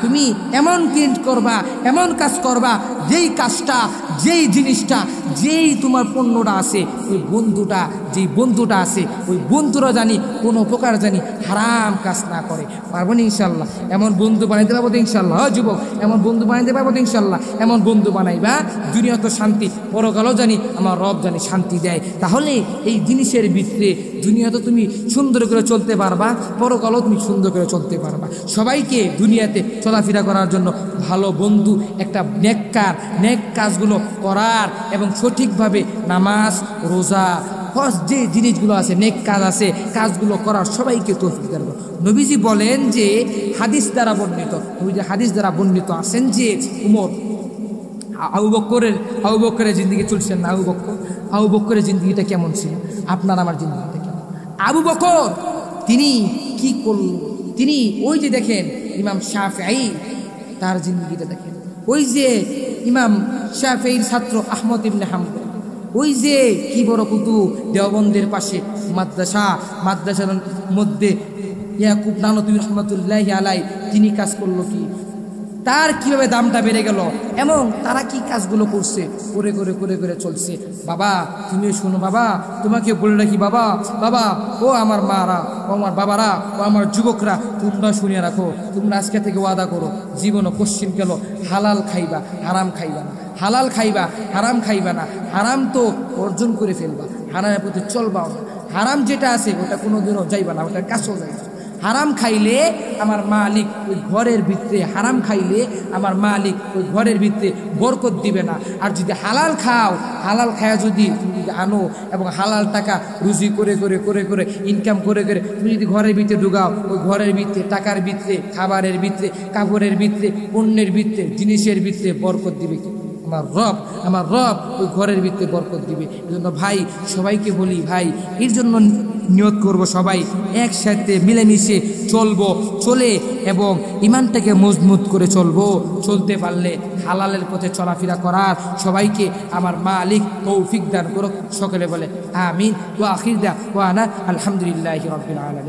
তুমি এমন কিন করবা, এমন কাজ করবা, যেই কাজটা, যেই জিনিসটা, যেই তোমার পণ্যটা আছে, ওই বন্ধুটা, যেই বন্ধুটা আছে ওই বন্ধুরা জানি কোনো প্রকার জানি হারাম কাজ না করে। পারবো না ইনশাল্লাহ? এমন বন্ধু বানাইতে পারবো তো ইনশাল্লাহ? যুবক এমন বন্ধু বানাইতে পারবো তো ইনশাল্লাহ? এমন বন্ধু বানাইবা দুনিয়া তো শান্তি, পরকালও জানি আমার রব জানি শান্তি দেয়। তাহলে এই জিনিসের ভিতরে দুনিয়া তো তুমি সুন্দর করে চলতে পারবা, পরকালও তুমি সুন্দর করে চলতে পারবা। সবাইকে দুনিয়াতে চলাফেরা করার জন্য ভালো বন্ধু, একটা নেককার, নেক কাজগুলো করার এবং সঠিকভাবে নামাজ রোজা হজ যে জিনিসগুলো আছে, নেক কাজ আছে, কাজগুলো করার সবাইকে তৌফিক দান করো। নবীজি বলেন যে হাদিস দ্বারা বর্ণিত, নবীজি হাদিস দ্বারা বর্ণিত আছেন যে উমর আবু বকরের জিন্দগি চলছেন না, আবু বকরের জিন্দগিটা কেমন ছিল, আপনার আমার জিন্দগিটা কেমন? আবু বকর তিনি কি করল? তিনি ওই যে দেখেন ইমাম শাফিঈ, তার জিন্দগিটা দেখেন, ওই যে ইমাম শাফিঈর ছাত্র আহমদ ইবনে হাম্বল, ওই যে কি বড় কুতুব, দেওবন্দের পাশে মাদ্রাসার মধ্যে ইয়াকুব নানতুবি রহমতুল্লাহি আলাইহি, তিনি কাজ করলো কি, তার কিভাবে দামটা বেড়ে গেল এবং তারা কি কাজগুলো করছে, করে করে করে করে চলছে। বাবা তুমিও শোনো, বাবা তোমাকে বলে রাখি, বাবা বাবা ও আমার মারা, ও আমার বাবারা, ও আমার যুবকরা, তোমরা শুনিয়ে রাখো, তোমরা আজকে থেকে ওয়াদা করো জীবনও কোশ্চিন গেল হালাল খাইবা, হারাম খাইবা না, হালাল খাইবা, হারাম খাইবা না। হারাম তো অর্জন করে ফেলবা, হারামের প্রতি চলবাও না। হারাম যেটা আছে ওটা কোনোদিনও যাইবা না, ওটার কাছেও যাইবা। হারাম খাইলে আমার মালিক ওই ঘরের ভিতরে, হারাম খাইলে আমার মালিক ওই ঘরের ভিতরে বরকত দিবে না। আর যদি হালাল খাও, হালাল খায়া যদি তুমি যদি আনো এবং হালাল টাকা রুজি করে করে করে করে ইনকাম করে করে তুমি যদি ঘরের ভিতরে ঢুকাও, ওই ঘরের ভিতরে, টাকার ভিতরে, খাবারের ভিতরে, কাপড়ের ভিতরে, পণ্যের ভিতরে, জিনিসের ভিতরে বরকত দিবে কি আমার রব ওই ঘরের ভিতরে বরকত দিবে। এই জন্য ভাই সবাইকে বলি, ভাই এর জন্য নিয়ত করব সবাই একসাথে মিলেমিশে চলবো, চলে এবং ইমানটাকে মজবুত করে চলবো। চলতে পারলে হালালের পথে চলাফেরা করার সবাইকে আমার মালিক তৌফিক দান করুক। সকলে বলে আমিন। ওয়া আখির দাওয়ানা আলহামদুলিল্লাহি রাব্বিল আলামিন।